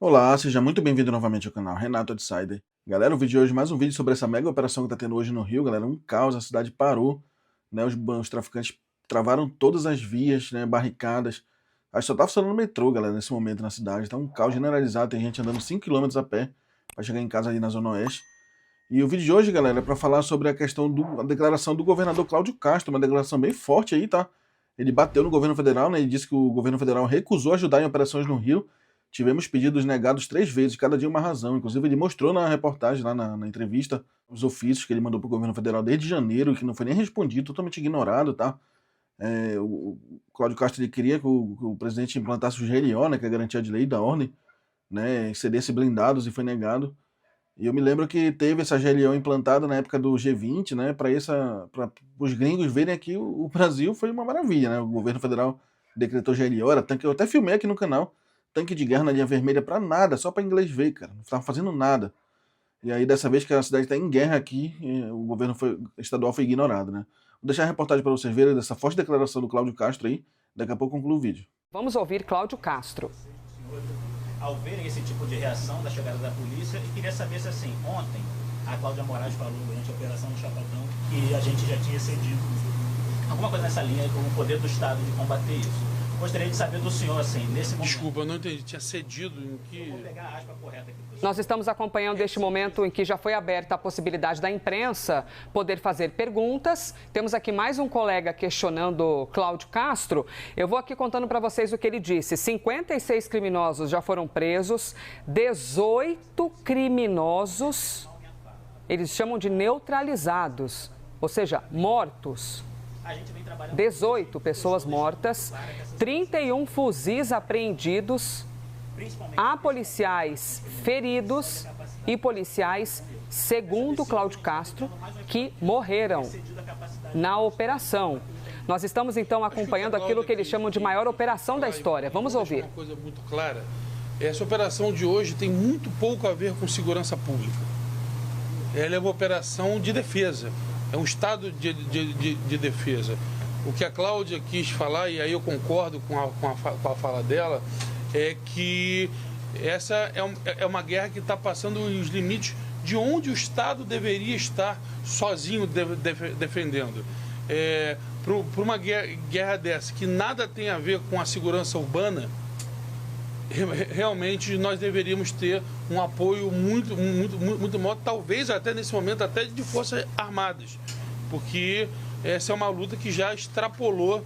Olá, seja muito bem-vindo novamente ao canal Renato Outsider. Galera, o vídeo de hoje, mais um vídeo sobre essa mega operação que tá tendo hoje no Rio, galera, um caos, a cidade parou, né, os traficantes travaram todas as vias, né, barricadas, acho que só tá funcionando o metrô, galera, nesse momento na cidade, tá um caos generalizado, tem gente andando 5 km a pé para chegar em casa ali na Zona Oeste. E o vídeo de hoje, galera, é para falar sobre a questão da declaração do governador Cláudio Castro, uma declaração bem forte aí, tá? Ele bateu no governo federal, né? Ele disse que o governo federal recusou ajudar em operações no Rio. Tivemos pedidos negados 3 vezes, cada dia uma razão. Inclusive, ele mostrou na reportagem, lá na entrevista, os ofícios que ele mandou para o governo federal desde janeiro, que não foi nem respondido, totalmente ignorado, tá? O Cláudio Castro ele queria que o presidente implantasse o GLO, né, que é a garantia de lei e da ordem, né, cedesse blindados e foi negado. E eu me lembro que teve essa GLO implantada na época do G20, né, para os gringos verem aqui o Brasil foi uma maravilha, né? O governo federal decretou GLO, era tanque, eu até filmei aqui no canal, tanque de guerra na linha vermelha para nada, só para inglês ver, cara, não estava fazendo nada. E aí dessa vez que a cidade está em guerra aqui, o governo estadual foi ignorado, né? Vou deixar a reportagem para vocês verem dessa forte declaração do Cláudio Castro aí, daqui a pouco eu concluo o vídeo. Vamos ouvir Cláudio Castro. Ao verem esse tipo de reação da chegada da polícia, e queria saber se, assim, ontem a Cláudia Moraes falou durante a operação do Chapadão que a gente já tinha cedido alguma coisa nessa linha com o poder do Estado de combater isso. Gostaria de saber do senhor, assim, nesse momento... Desculpa, eu não entendi. Tinha cedido em que... Vou pegar a aspa correta aqui. Nós estamos acompanhando este momento em que já foi aberta a possibilidade da imprensa poder fazer perguntas. Temos aqui mais um colega questionando Cláudio Castro. Eu vou aqui contando para vocês o que ele disse. 56 criminosos já foram presos, 18 criminosos, eles chamam de neutralizados, ou seja, mortos. 18 pessoas mortas, 31 fuzis apreendidos, há policiais feridos e policiais, segundo Cláudio Castro, que morreram na operação. Nós estamos então acompanhando aquilo que eles chamam de maior operação da história. Vamos ouvir. Uma coisa muito clara, essa operação de hoje tem muito pouco a ver com segurança pública. Ela é uma operação de defesa. É um estado de defesa. O que a Cláudia quis falar, e aí eu concordo com a fala dela, é que essa é uma guerra que está passando os limites de onde o Estado deveria estar sozinho defendendo. Para uma guerra dessa, que nada tem a ver com a segurança urbana, realmente nós deveríamos ter um apoio muito maior, talvez até nesse momento, até de forças armadas, porque essa é uma luta que já extrapolou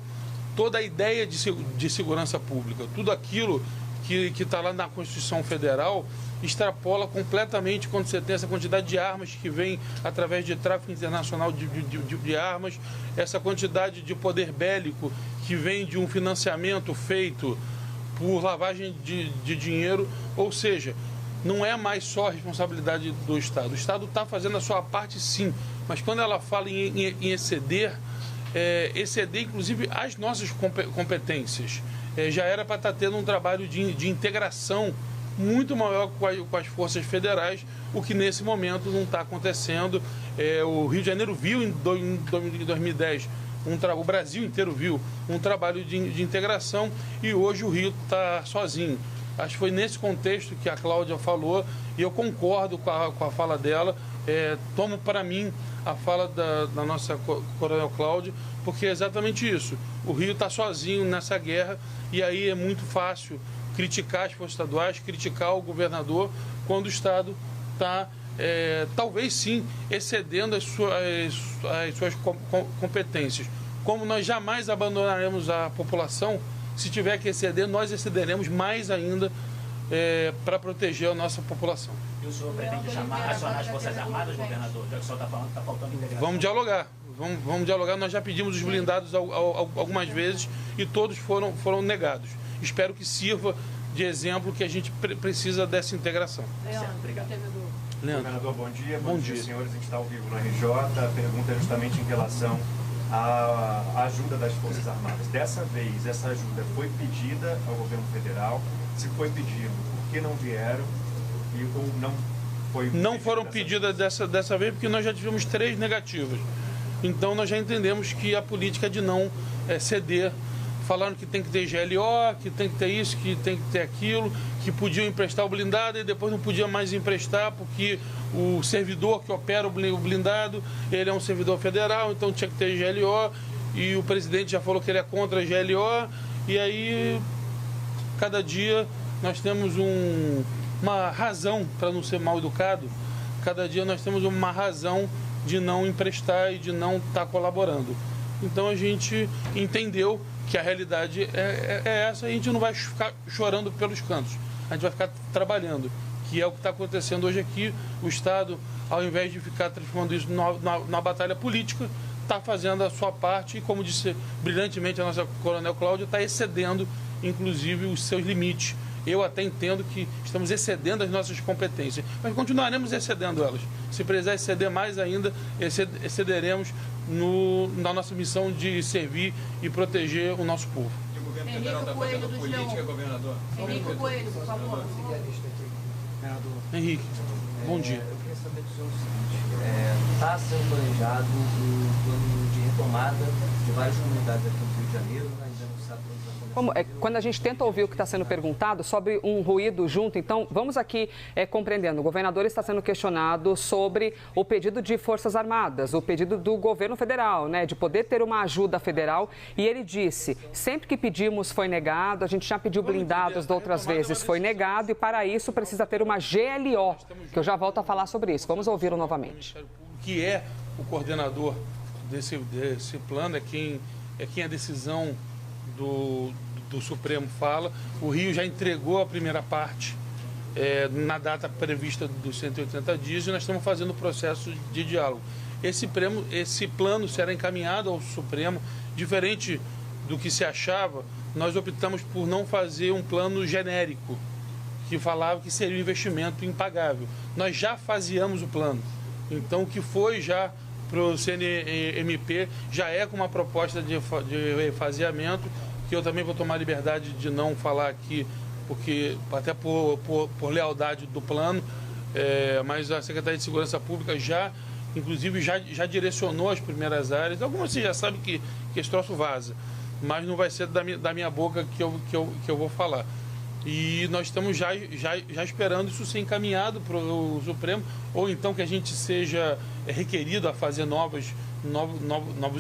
toda a ideia de segurança pública. Tudo aquilo que está lá na Constituição Federal extrapola completamente quando você tem essa quantidade de armas que vem através de tráfico internacional de armas, essa quantidade de poder bélico que vem de um financiamento feito por lavagem de dinheiro, ou seja, não é mais só a responsabilidade do Estado. O Estado está fazendo a sua parte, sim, mas quando ela fala em exceder, exceder inclusive as nossas competências. Já era para estar tendo um trabalho de integração muito maior com as forças federais, o que nesse momento não está acontecendo. O Rio de Janeiro viu em 2010, o Brasil inteiro viu um trabalho de integração e hoje o Rio está sozinho. Acho que foi nesse contexto que a Cláudia falou e eu concordo com a fala dela. Tomo para mim a fala da nossa coronel Cláudia, porque é exatamente isso. O Rio está sozinho nessa guerra e aí é muito fácil criticar as forças estaduais, criticar o governador, quando o Estado está, talvez sim, excedendo as suas competências. Como nós jamais abandonaremos a população, se tiver que exceder, nós excederemos mais ainda para proteger a nossa população. E o senhor pretende acionar as Forças Armadas, governador? Já que o senhor está falando que está faltando integração. Vamos dialogar. Vamos dialogar. Nós já pedimos os blindados algumas vezes e todos foram negados. Espero que sirva de exemplo que a gente precisa dessa integração. Obrigado. Leandro. Governador, bom dia. Bom dia, senhores. A gente está ao vivo no RJ. A pergunta é justamente em relação à ajuda das Forças Armadas. Dessa vez, essa ajuda foi pedida ao governo federal. Se foi pedido, por que não vieram? Ou não foi? Não foram pedidas dessa vez porque nós já tivemos 3 negativas. Então nós já entendemos que a política é de não ceder falaram que tem que ter GLO, que tem que ter isso, que tem que ter aquilo, que podiam emprestar o blindado e depois não podia mais emprestar porque o servidor que opera o blindado, ele é um servidor federal, então tinha que ter GLO, e o presidente já falou que ele é contra a GLO, e aí cada dia nós temos uma razão, para não ser mal educado, cada dia nós temos uma razão de não emprestar e de não estar colaborando. Então a gente entendeu que a realidade é essa e a gente não vai ficar chorando pelos cantos, a gente vai ficar trabalhando, que é o que está acontecendo hoje aqui. O Estado, ao invés de ficar transformando isso numa batalha política, está fazendo a sua parte e, como disse brilhantemente a nossa Coronel Cláudia, está excedendo, inclusive, os seus limites. Eu até entendo que estamos excedendo as nossas competências, mas continuaremos excedendo elas. Se precisar exceder mais ainda, excederemos na nossa missão de servir e proteger o nosso povo. E o governo federal está fazendo política, governador? Henrique Coelho, por favor. Henrique, bom dia. Eu queria saber do senhor o seguinte, está sendo planejado um plano de retomada de várias comunidades aqui no Rio de Janeiro, né? Ainda não sabe onde vai começar. Quando a gente tenta ouvir o que está sendo perguntado, sobe um ruído junto. Então, vamos aqui compreendendo. O governador está sendo questionado sobre o pedido de Forças Armadas, o pedido do governo federal, né, de poder ter uma ajuda federal. E ele disse, sempre que pedimos foi negado, a gente já pediu blindados de outras vezes, foi negado, e para isso precisa ter uma GLO, que eu já volto a falar sobre isso. Vamos ouvi-lo novamente. Que é o coordenador desse plano, é quem a decisão do Supremo fala. O Rio já entregou a primeira parte na data prevista dos 180 dias e nós estamos fazendo o processo de diálogo. Esse plano será encaminhado ao Supremo, diferente do que se achava. Nós optamos por não fazer um plano genérico, que falava que seria um investimento impagável. Nós já faseamos o plano, então o que foi já para o CNMP já é com uma proposta de refaseamento, que eu também vou tomar a liberdade de não falar aqui, porque até por lealdade do plano, mas a Secretaria de Segurança Pública inclusive já direcionou as primeiras áreas. Algumas você já sabe que esse troço vaza, mas não vai ser da minha boca que eu vou falar. E nós estamos já esperando isso ser encaminhado para o Supremo, ou então que a gente seja requerido a fazer novos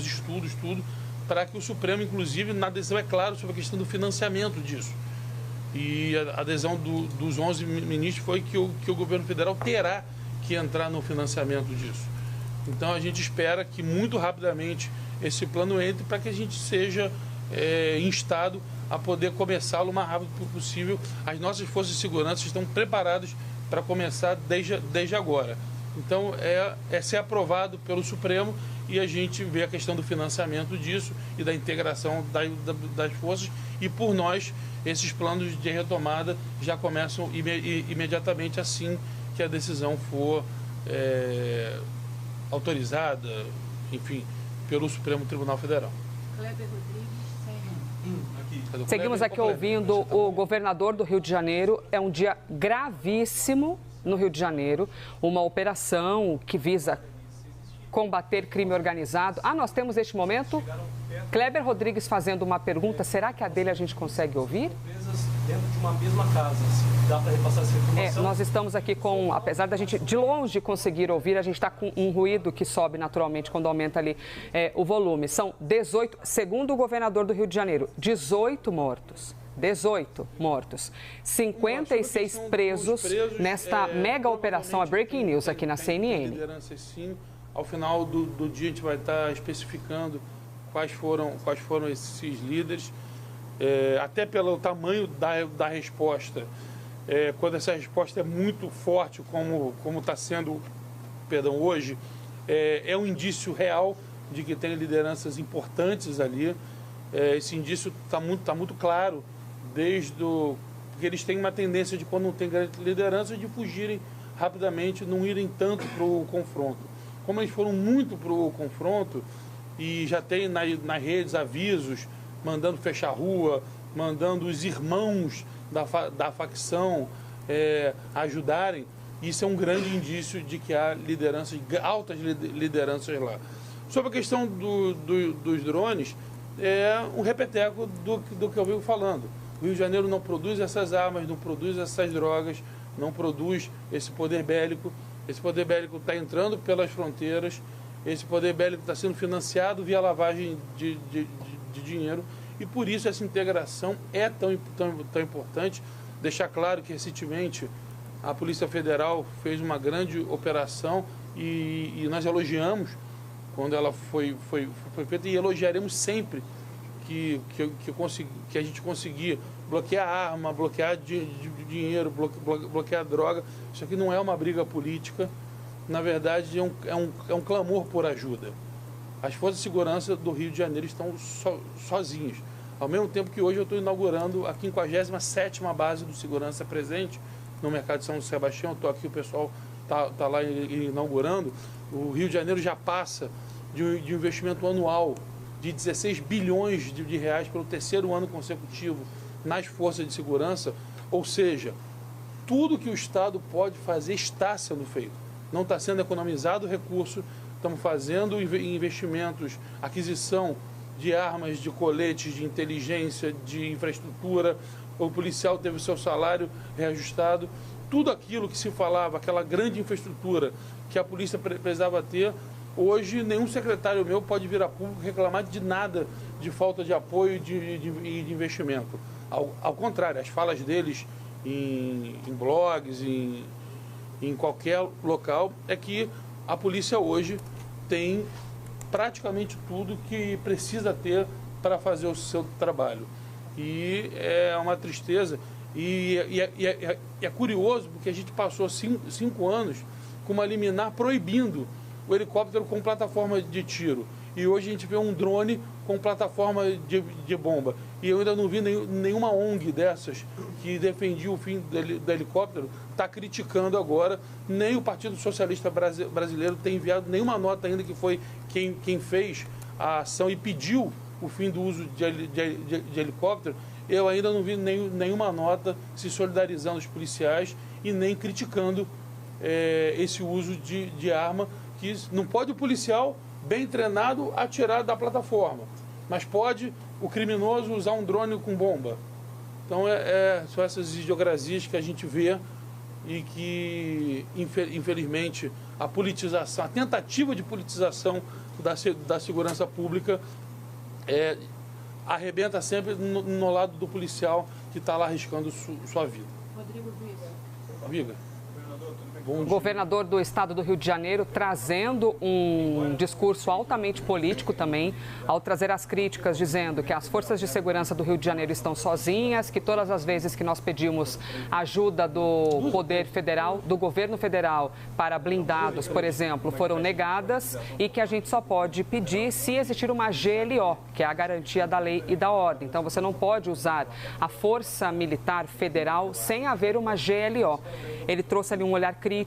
estudos, tudo, para que o Supremo, inclusive, na decisão é claro sobre a questão do financiamento disso. E a adesão dos 11 ministros foi que o governo federal terá que entrar no financiamento disso. Então a gente espera que muito rapidamente esse plano entre para que a gente seja instado a poder começá-lo o mais rápido possível. As nossas forças de segurança estão preparadas para começar desde agora. Então, é ser aprovado pelo Supremo e a gente vê a questão do financiamento disso e da integração das forças. E por nós, esses planos de retomada já começam imediatamente assim que a decisão for autorizada, enfim, pelo Supremo Tribunal Federal. Kleber Rodrigues, Seguimos aqui ouvindo o governador do Rio de Janeiro. É um dia gravíssimo no Rio de Janeiro, uma operação que visa combater crime organizado. Nós temos neste momento Kleber Rodrigues fazendo uma pergunta. Será que a dele a gente consegue ouvir? Dentro de uma mesma casa, dá para repassar essa informação? Nós estamos aqui com, apesar da gente de longe conseguir ouvir, a gente está com um ruído que sobe naturalmente quando aumenta ali o volume. São 18, segundo o governador do Rio de Janeiro, 18 mortos. 18 mortos, 56 presos nesta mega operação, a Breaking News aqui na CNN. Sim. Ao final do dia a gente vai estar especificando quais foram esses líderes, até pelo tamanho da resposta. Quando essa resposta é muito forte, como está sendo, hoje, é um indício real de que tem lideranças importantes ali. Esse indício está muito claro, porque eles têm uma tendência de, quando não tem liderança, de fugirem rapidamente, não irem tanto para o confronto. Como eles foram muito para o confronto, e já tem nas redes avisos, mandando fechar a rua, mandando os irmãos da facção ajudarem, isso é um grande indício de que há altas lideranças lá. Sobre a questão dos drones, um repeteco do que eu venho falando. O Rio de Janeiro não produz essas armas, não produz essas drogas, não produz esse poder bélico. Esse poder bélico está entrando pelas fronteiras, esse poder bélico está sendo financiado via lavagem de dinheiro, e por isso essa integração é tão importante. Deixar claro que recentemente a Polícia Federal fez uma grande operação e nós elogiamos quando ela foi feita, e elogiaremos sempre que a gente conseguir bloquear arma, bloquear dinheiro, bloquear droga. Isso aqui não é uma briga política, na verdade é um clamor por ajuda. As forças de segurança do Rio de Janeiro estão sozinhas. Ao mesmo tempo que hoje eu estou inaugurando a 57ª base do Segurança Presente no Mercado de São Sebastião. Estou aqui, o pessoal está lá inaugurando. O Rio de Janeiro já passa de um investimento anual de 16 bilhões de reais pelo 3º ano consecutivo nas forças de segurança, ou seja, tudo que o Estado pode fazer está sendo feito. Não está sendo economizado recurso, estamos fazendo investimentos, aquisição de armas, de coletes, de inteligência, de infraestrutura. O policial teve o seu salário reajustado. Tudo aquilo que se falava, aquela grande infraestrutura que a polícia precisava ter, hoje nenhum secretário meu pode vir a público reclamar de nada, de falta de apoio e de investimento. Ao contrário, as falas deles em blogs, em qualquer local, é que a polícia hoje tem praticamente tudo que precisa ter para fazer o seu trabalho. E é uma tristeza. E é curioso porque a gente passou 5 anos com uma liminar proibindo o helicóptero com plataforma de tiro. E hoje a gente vê um drone com plataforma de bomba. E eu ainda não vi nenhuma ONG dessas que defendia o fim do helicóptero está criticando agora. Nem o Partido Socialista Brasileiro tem enviado nenhuma nota ainda, que foi quem fez a ação e pediu o fim do uso de helicóptero. Eu ainda não vi nenhuma nota se solidarizando os policiais e nem criticando esse uso de arma, que não pode o policial bem treinado atirar da plataforma, mas pode o criminoso usar um drone com bomba. Então são essas idiosincrasias que a gente vê e que, infelizmente, a politização, a tentativa de politização da segurança pública arrebenta sempre no lado do policial que está lá arriscando sua vida. Rodrigo Viga. Viga. O governador do estado do Rio de Janeiro trazendo um discurso altamente político também, ao trazer as críticas, dizendo que as forças de segurança do Rio de Janeiro estão sozinhas, que todas as vezes que nós pedimos ajuda do poder federal, do governo federal, para blindados, por exemplo, foram negadas, e que a gente só pode pedir se existir uma GLO, que é a garantia da lei e da ordem. Então, você não pode usar a força militar federal sem haver uma GLO. Ele trouxe ali um olhar crítico,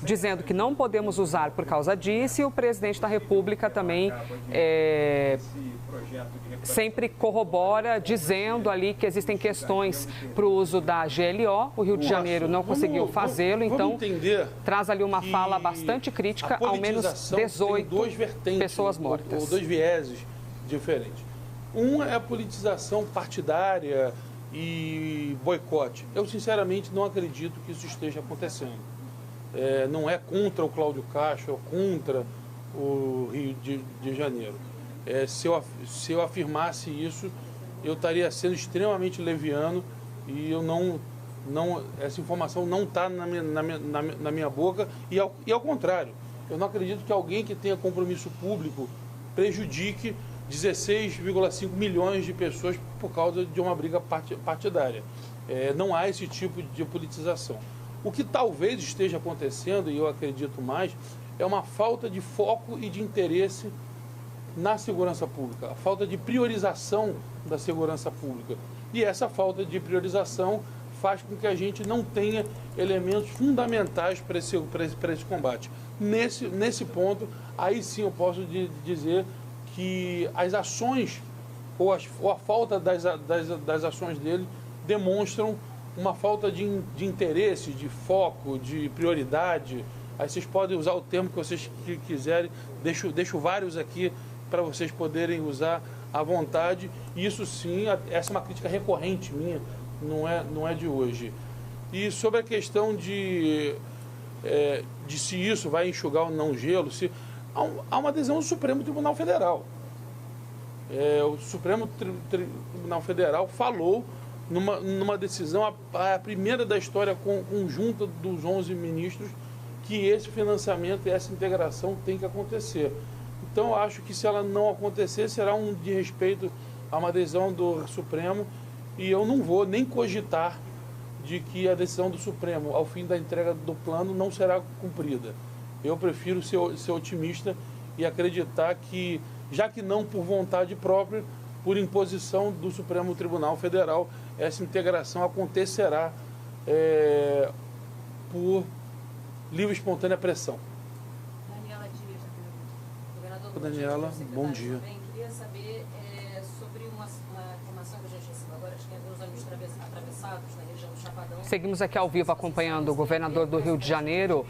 dizendo que não podemos usar por causa disso, e o presidente da República também sempre corrobora, dizendo ali que existem questões para o uso da GLO. O Rio de Janeiro não conseguiu fazê-lo, então traz ali uma fala bastante crítica, ao menos 18 pessoas mortas. Ou 2 vieses diferentes. Um é a politização partidária e boicote. Eu, sinceramente, não acredito que isso esteja acontecendo. Não é contra o Cláudio Castro, é contra o Rio de Janeiro. Se eu afirmasse isso, eu estaria sendo extremamente leviano, e eu essa informação não está na minha boca, e ao contrário, eu não acredito que alguém que tenha compromisso público prejudique 16,5 milhões de pessoas por causa de uma briga partidária. Não há esse tipo de politização. O que talvez esteja acontecendo, e eu acredito mais, é uma falta de foco e de interesse na segurança pública, a falta de priorização da segurança pública. E essa falta de priorização faz com que a gente não tenha elementos fundamentais para esse combate. Nesse ponto, aí sim eu posso dizer que as ações ou a falta das ações dele demonstram uma falta de interesse, de foco, de prioridade. Aí vocês podem usar o termo que vocês quiserem, deixo vários aqui para vocês poderem usar à vontade. E isso sim, essa é uma crítica recorrente minha, não é de hoje. E sobre a questão de se isso vai enxugar ou não gelo, há uma adesão do Supremo Tribunal Federal. O Supremo Tribunal Federal falou numa decisão, a primeira da história conjunta dos 11 ministros, que esse financiamento e essa integração tem que acontecer. Então, eu acho que se ela não acontecer, será um desrespeito a uma decisão do Supremo, e eu não vou nem cogitar de que a decisão do Supremo, ao fim da entrega do plano, não será cumprida. Eu prefiro ser otimista e acreditar que, já que não por vontade própria, por imposição do Supremo Tribunal Federal, essa integração acontecerá por livre e espontânea pressão. Daniela Dias, governador. Daniela, bom dia. Também queria saber sobre uma informação que a gente recebeu agora, acho que é dos ônibus atravessados na região do Chapadão. Seguimos aqui ao vivo acompanhando o governador do Rio de Janeiro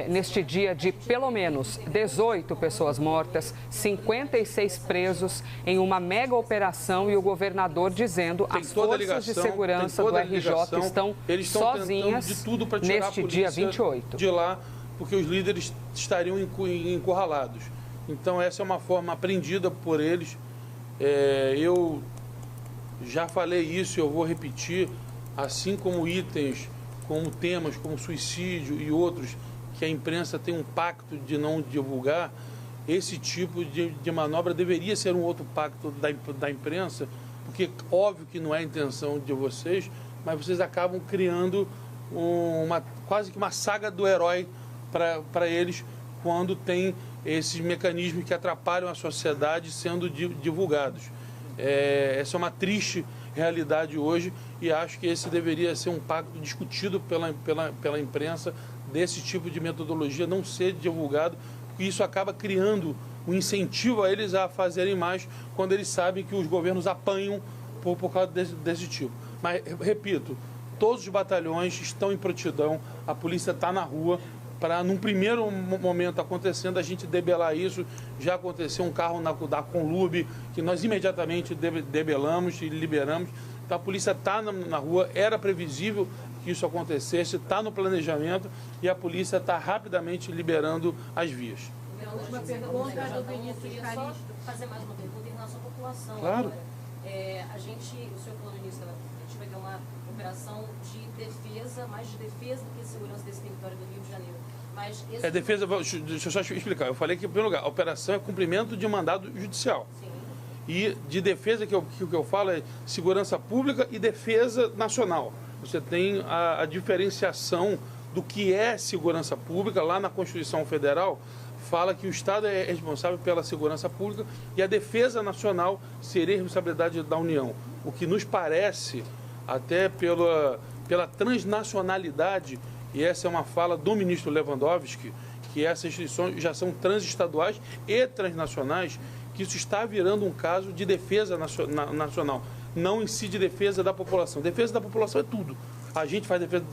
neste dia de pelo menos 18 pessoas mortas, 56 presos em uma mega operação, e o governador dizendo que as forças de segurança do RJ estão sozinhas de tudo para tirar neste dia 28. De lá, porque os líderes estariam encurralados. Então essa é uma forma aprendida por eles. Eu já falei isso e eu vou repetir, assim como itens, como temas como suicídio e outros que a imprensa tem um pacto de não divulgar, esse tipo de manobra deveria ser um outro pacto da imprensa, porque óbvio que não é a intenção de vocês, mas vocês acabam criando quase que uma saga do herói para eles, quando tem esses mecanismos que atrapalham a sociedade sendo divulgados. Essa é uma triste realidade hoje, e acho que esse deveria ser um pacto discutido pela imprensa, desse tipo de metodologia não ser divulgado, porque isso acaba criando um incentivo a eles a fazerem mais, quando eles sabem que os governos apanham por causa desse tipo. Mas, repito, todos os batalhões estão em prontidão, a polícia está na rua, para, num primeiro momento acontecendo, a gente debelar isso. Já aconteceu um carro da Conlub, que nós imediatamente debelamos e liberamos. Então, a polícia está na rua, era previsível que isso acontecesse, está no planejamento, e a polícia está rapidamente liberando as vias. Uma pergunta do Vinícius Calixto. Só fazer mais uma pergunta em relação à população. Claro. Agora. O senhor falou no início da gente vai ter uma operação de defesa, mais de defesa do que segurança desse território do Rio de Janeiro. Mas defesa, deixa eu só explicar. Eu falei que, em primeiro lugar, a operação é cumprimento de mandado judicial. Sim. E de defesa, que eu falo é segurança pública e defesa nacional. Você tem a diferenciação do que é segurança pública. Lá na Constituição Federal fala que o Estado é responsável pela segurança pública e a defesa nacional seria responsabilidade da União. O que nos parece, até pela transnacionalidade, e essa é uma fala do ministro Lewandowski, que essas instituições já são transestaduais e transnacionais, que isso está virando um caso de defesa nacional, não em si de defesa da população. Defesa da população é tudo. A gente faz defesa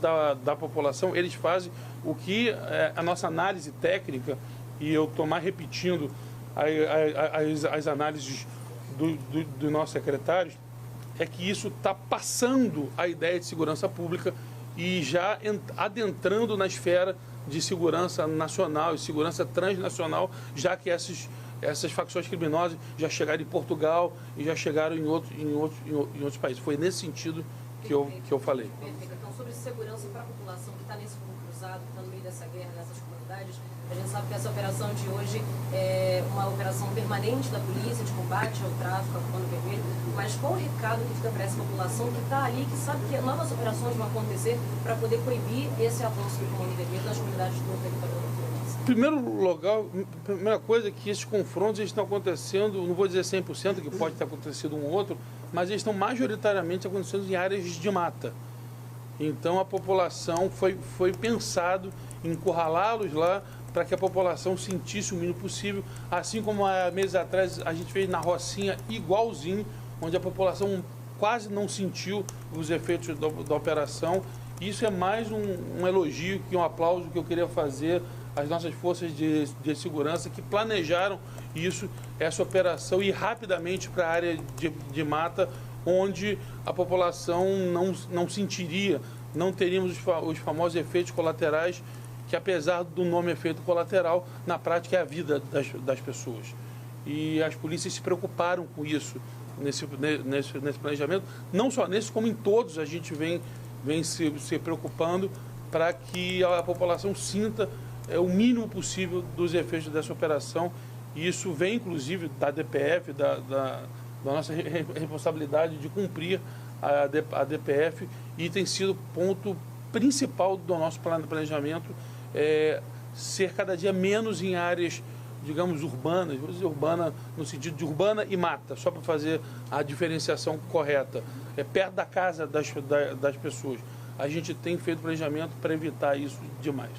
da população, eles fazem o que a nossa análise técnica, e eu estou mais repetindo as análises dos nossos secretários, é que isso está passando a ideia de segurança pública e já adentrando na esfera de segurança nacional e segurança transnacional, já que essas facções criminosas já chegaram em Portugal e já chegaram em outros países. Foi nesse sentido que eu falei. Perfeito. Então, sobre segurança para a população que está nesse fogo cruzado, que está no meio dessa guerra, nessas comunidades, a gente sabe que essa operação de hoje é uma operação permanente da polícia de combate ao tráfico, ao Comando Vermelho, mas qual o recado que fica para essa população que está ali, que sabe que novas operações vão acontecer para poder proibir esse avanço do Comando Vermelho nas comunidades do território do Rio? Primeiro lugar, primeira coisa é que esses confrontos estão acontecendo, não vou dizer 100%, que pode ter acontecido um ou outro, mas eles estão majoritariamente acontecendo em áreas de mata. Então a população foi pensado em encurralá-los lá para que a população sentisse o mínimo possível, assim como há meses atrás a gente fez na Rocinha igualzinho, onde a população quase não sentiu os efeitos da operação. Isso é mais um elogio que um aplauso que eu queria fazer as nossas forças de segurança que planejaram essa operação e rapidamente para a área de mata, onde a população não sentiria, não teríamos os famosos efeitos colaterais, que apesar do nome efeito colateral, na prática é a vida das pessoas. E as polícias se preocuparam com isso nesse planejamento, não só nesse, como em todos a gente vem se preocupando para que a população sinta o mínimo possível dos efeitos dessa operação. E isso vem, inclusive, da DPF, da nossa responsabilidade de cumprir a DPF, e tem sido ponto principal do nosso planejamento, ser cada dia menos em áreas, digamos, urbanas, vou dizer urbana no sentido de urbana e mata, só para fazer a diferenciação correta, perto da casa das pessoas. A gente tem feito planejamento para evitar isso demais.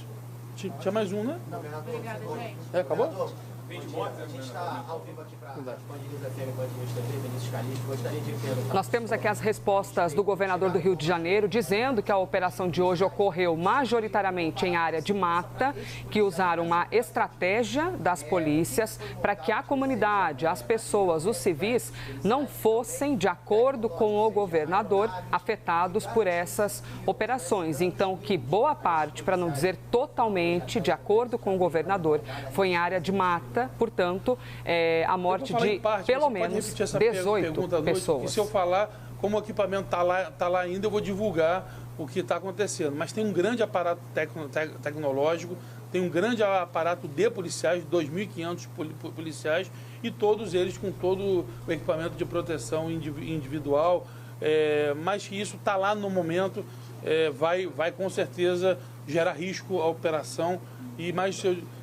Tinha mais um, né? Obrigada, gente. Acabou? A gente está ao vivo aqui para a Band News FM, Band News TV, Vinícius Calixto. Gostaria de perguntar. Nós temos aqui as respostas do governador do Rio de Janeiro, dizendo que a operação de hoje ocorreu majoritariamente em área de mata, que usaram uma estratégia das polícias para que a comunidade, as pessoas, os civis, não fossem, de acordo com o governador, afetados por essas operações. Então, que boa parte, para não dizer totalmente, de acordo com o governador, foi em área de mata. Portanto, a morte de pelo menos 18 pessoas. E se eu falar como o equipamento está lá ainda, eu vou divulgar o que está acontecendo. Mas tem um grande aparato tecnológico, tem um grande aparato de policiais, 2.500 policiais, e todos eles com todo o equipamento de proteção individual. Mas que isso está lá no momento, vai com certeza gerar risco à operação. E mais,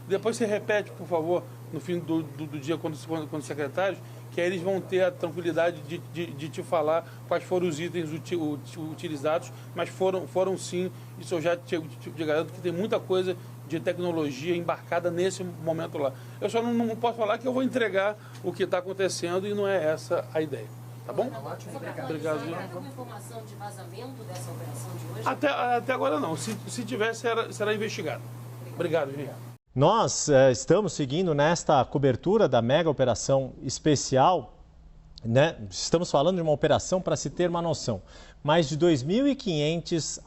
depois você repete, por favor, no fim do dia, quando os secretários, que aí eles vão ter a tranquilidade de te falar quais foram os itens utilizados, mas foram sim, isso eu já te garanto que tem muita coisa de tecnologia embarcada nesse momento lá. Eu só não posso falar que eu vou entregar o que está acontecendo, e não é essa a ideia. Tá bom? Obrigado. Tem alguma informação de vazamento dessa operação de hoje? Até agora não. Se tiver, será investigado. Obrigado, gente. Nós estamos seguindo nesta cobertura da mega operação especial, né? Estamos falando de uma operação, para se ter uma noção, mais de 2.500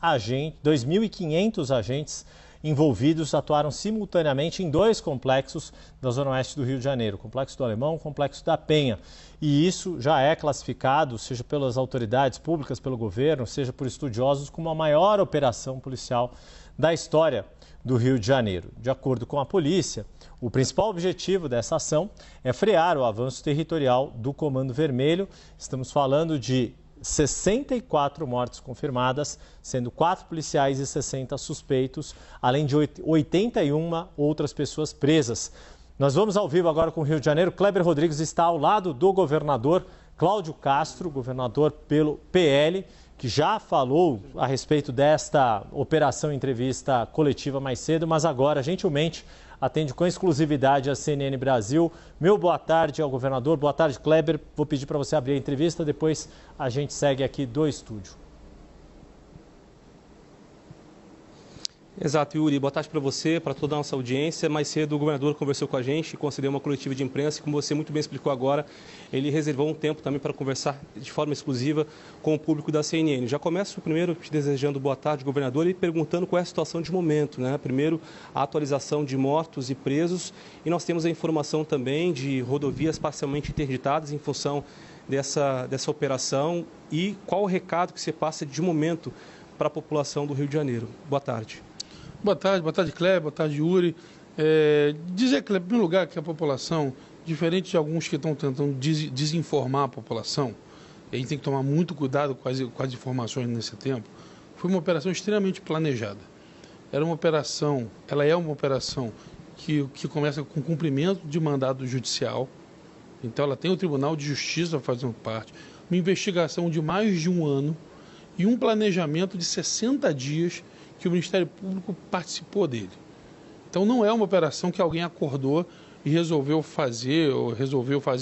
agentes envolvidos atuaram simultaneamente em 2 complexos da Zona Oeste do Rio de Janeiro, o Complexo do Alemão e o Complexo da Penha. E isso já é classificado, seja pelas autoridades públicas, pelo governo, seja por estudiosos, como a maior operação policial da história do Rio de Janeiro. De acordo com a polícia, o principal objetivo dessa ação é frear o avanço territorial do Comando Vermelho. Estamos falando de 64 mortes confirmadas, sendo 4 policiais e 60 suspeitos, além de 81 outras pessoas presas. Nós vamos ao vivo agora com o Rio de Janeiro. Kleber Rodrigues está ao lado do governador Cláudio Castro, governador pelo PL, que já falou a respeito desta operação em entrevista coletiva mais cedo, mas agora, gentilmente, atende com exclusividade a CNN Brasil. Meu boa tarde ao governador. Boa tarde, Kleber. Vou pedir para você abrir a entrevista, depois a gente segue aqui do estúdio. Exato, Yuri. Boa tarde para você, para toda a nossa audiência. Mais cedo o governador conversou com a gente, concedeu uma coletiva de imprensa e, como você muito bem explicou agora, ele reservou um tempo também para conversar de forma exclusiva com o público da CNN. Já começo primeiro te desejando boa tarde, governador, e perguntando qual é a situação de momento, né? Primeiro, a atualização de mortos e presos, e nós temos a informação também de rodovias parcialmente interditadas em função dessa operação. E qual o recado que você passa de momento para a população do Rio de Janeiro? Boa tarde. Boa tarde, Kleber, boa tarde, Yuri. Dizer, Kleber, em primeiro lugar, que a população, diferente de alguns que estão tentando desinformar a população, e a gente tem que tomar muito cuidado com as informações nesse tempo, foi uma operação extremamente planejada. Ela é uma operação que começa com cumprimento de mandado judicial, então ela tem o Tribunal de Justiça fazendo parte, uma investigação de mais de um ano e um planejamento de 60 dias que o Ministério Público participou dele. Então não é uma operação que alguém acordou e resolveu fazer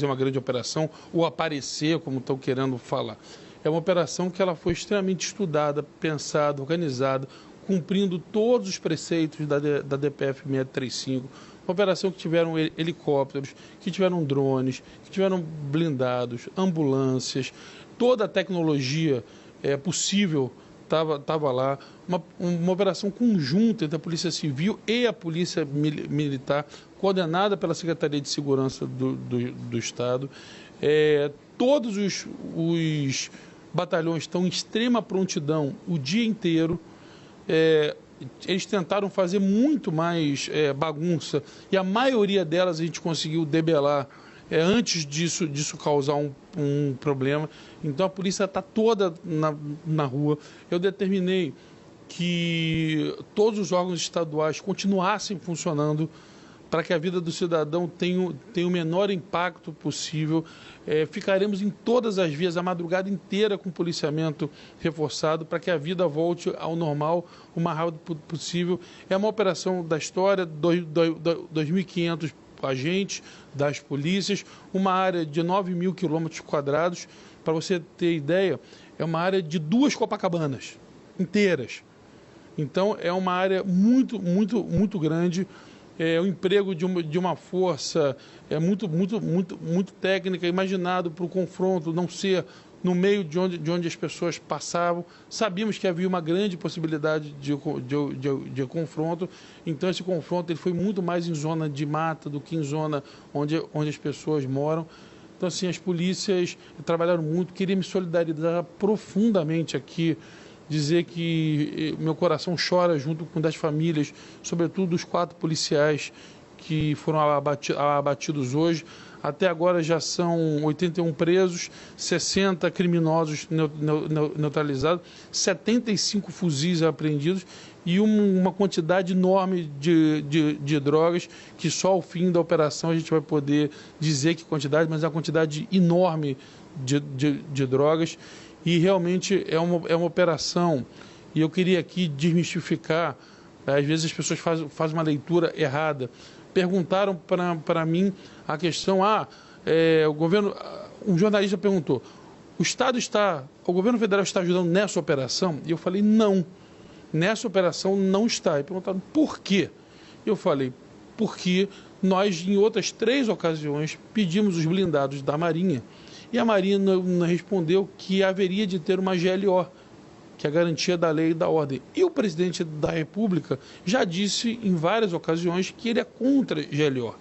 uma grande operação ou aparecer, como estão querendo falar. É uma operação que ela foi extremamente estudada, pensada, organizada, cumprindo todos os preceitos da DPF 635, uma operação que tiveram helicópteros, que tiveram drones, que tiveram blindados, ambulâncias, toda a tecnologia possível estava lá, uma operação conjunta entre a Polícia Civil e a Polícia Militar, coordenada pela Secretaria de Segurança do Estado. Todos os batalhões estão em extrema prontidão o dia inteiro. Eles tentaram fazer muito mais bagunça e a maioria delas a gente conseguiu debelar antes disso causar um problema. Então a polícia está toda na rua. Eu determinei que todos os órgãos estaduais continuassem funcionando para que a vida do cidadão tenha o menor impacto possível. Ficaremos em todas as vias a madrugada inteira com policiamento reforçado para que a vida volte ao normal o mais rápido possível. É uma operação da história, 2.500 agentes das polícias, uma área de 9.000 quilômetros quadrados. Para você ter ideia, é uma área de 2 Copacabanas inteiras. Então, é uma área muito, muito, muito grande. O emprego de uma força muito técnica, imaginado para o confronto não ser no meio de onde as pessoas passavam. Sabíamos que havia uma grande possibilidade de confronto, então esse confronto ele foi muito mais em zona de mata do que em zona onde as pessoas moram. Então, assim, as polícias trabalharam muito. Queria me solidarizar profundamente aqui, dizer que meu coração chora junto com das famílias, sobretudo dos 4 policiais que foram abatidos hoje. Até agora já são 81 presos, 60 criminosos neutralizados, 75 fuzis apreendidos e uma quantidade enorme de drogas, que só ao fim da operação a gente vai poder dizer que quantidade, mas é uma quantidade enorme de drogas. E realmente é uma operação, e eu queria aqui desmistificar, às vezes as pessoas fazem uma leitura errada. Perguntaram para mim a questão, o governo, um jornalista perguntou, o governo federal está ajudando nessa operação? E eu falei, não, nessa operação não está. E perguntaram, por quê? Eu falei, porque nós, em outras 3 ocasiões, pedimos os blindados da Marinha, e a Marinha respondeu que haveria de ter uma GLO, que é a garantia da lei e da ordem. E o presidente da República já disse em várias ocasiões que ele é contra GLO.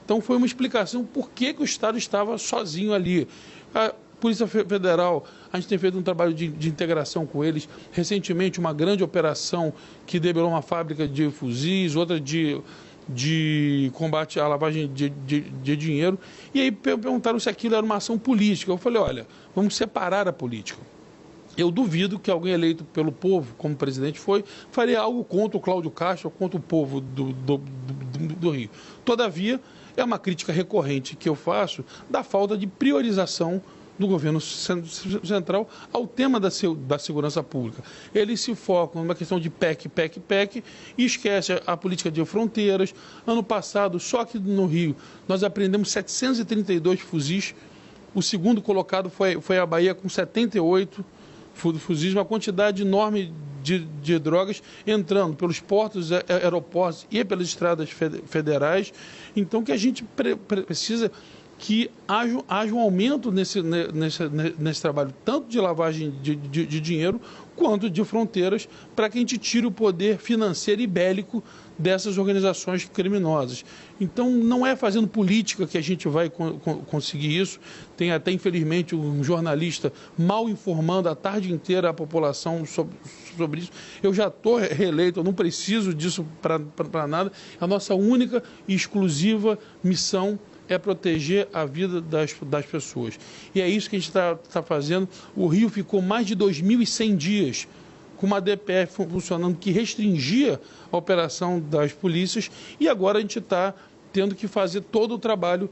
Então foi uma explicação por que o Estado estava sozinho ali. A Polícia Federal, a gente tem feito um trabalho de integração com eles. Recentemente, uma grande operação que debelou uma fábrica de fuzis, outra de combate à lavagem de dinheiro. E aí perguntaram se aquilo era uma ação política. Eu falei, olha, vamos separar a política. Eu duvido que alguém eleito pelo povo, como presidente faria algo contra o Cláudio Castro, ou contra o povo do Rio. Todavia, é uma crítica recorrente que eu faço da falta de priorização do governo central ao tema da segurança pública. Eles se focam numa questão de PEC, e esquece a política de fronteiras. Ano passado, só aqui no Rio, nós apreendemos 732 fuzis. O segundo colocado foi a Bahia, com 78 fuzis, uma quantidade enorme de drogas entrando pelos portos, aeroportos e pelas estradas federais. Então, que a gente precisa que haja um aumento nesse trabalho, tanto de lavagem de dinheiro quanto de fronteiras, para que a gente tire o poder financeiro e bélico dessas organizações criminosas. Então, não é fazendo política que a gente vai conseguir isso. Tem até, infelizmente, um jornalista mal informando a tarde inteira a população sobre isso. Eu já estou reeleito, eu não preciso disso para nada. A nossa única e exclusiva missão é proteger a vida das pessoas. E é isso que a gente está fazendo. O Rio ficou mais de 2.100 dias com uma DPF funcionando que restringia a operação das polícias, e agora a gente está tendo que fazer todo o trabalho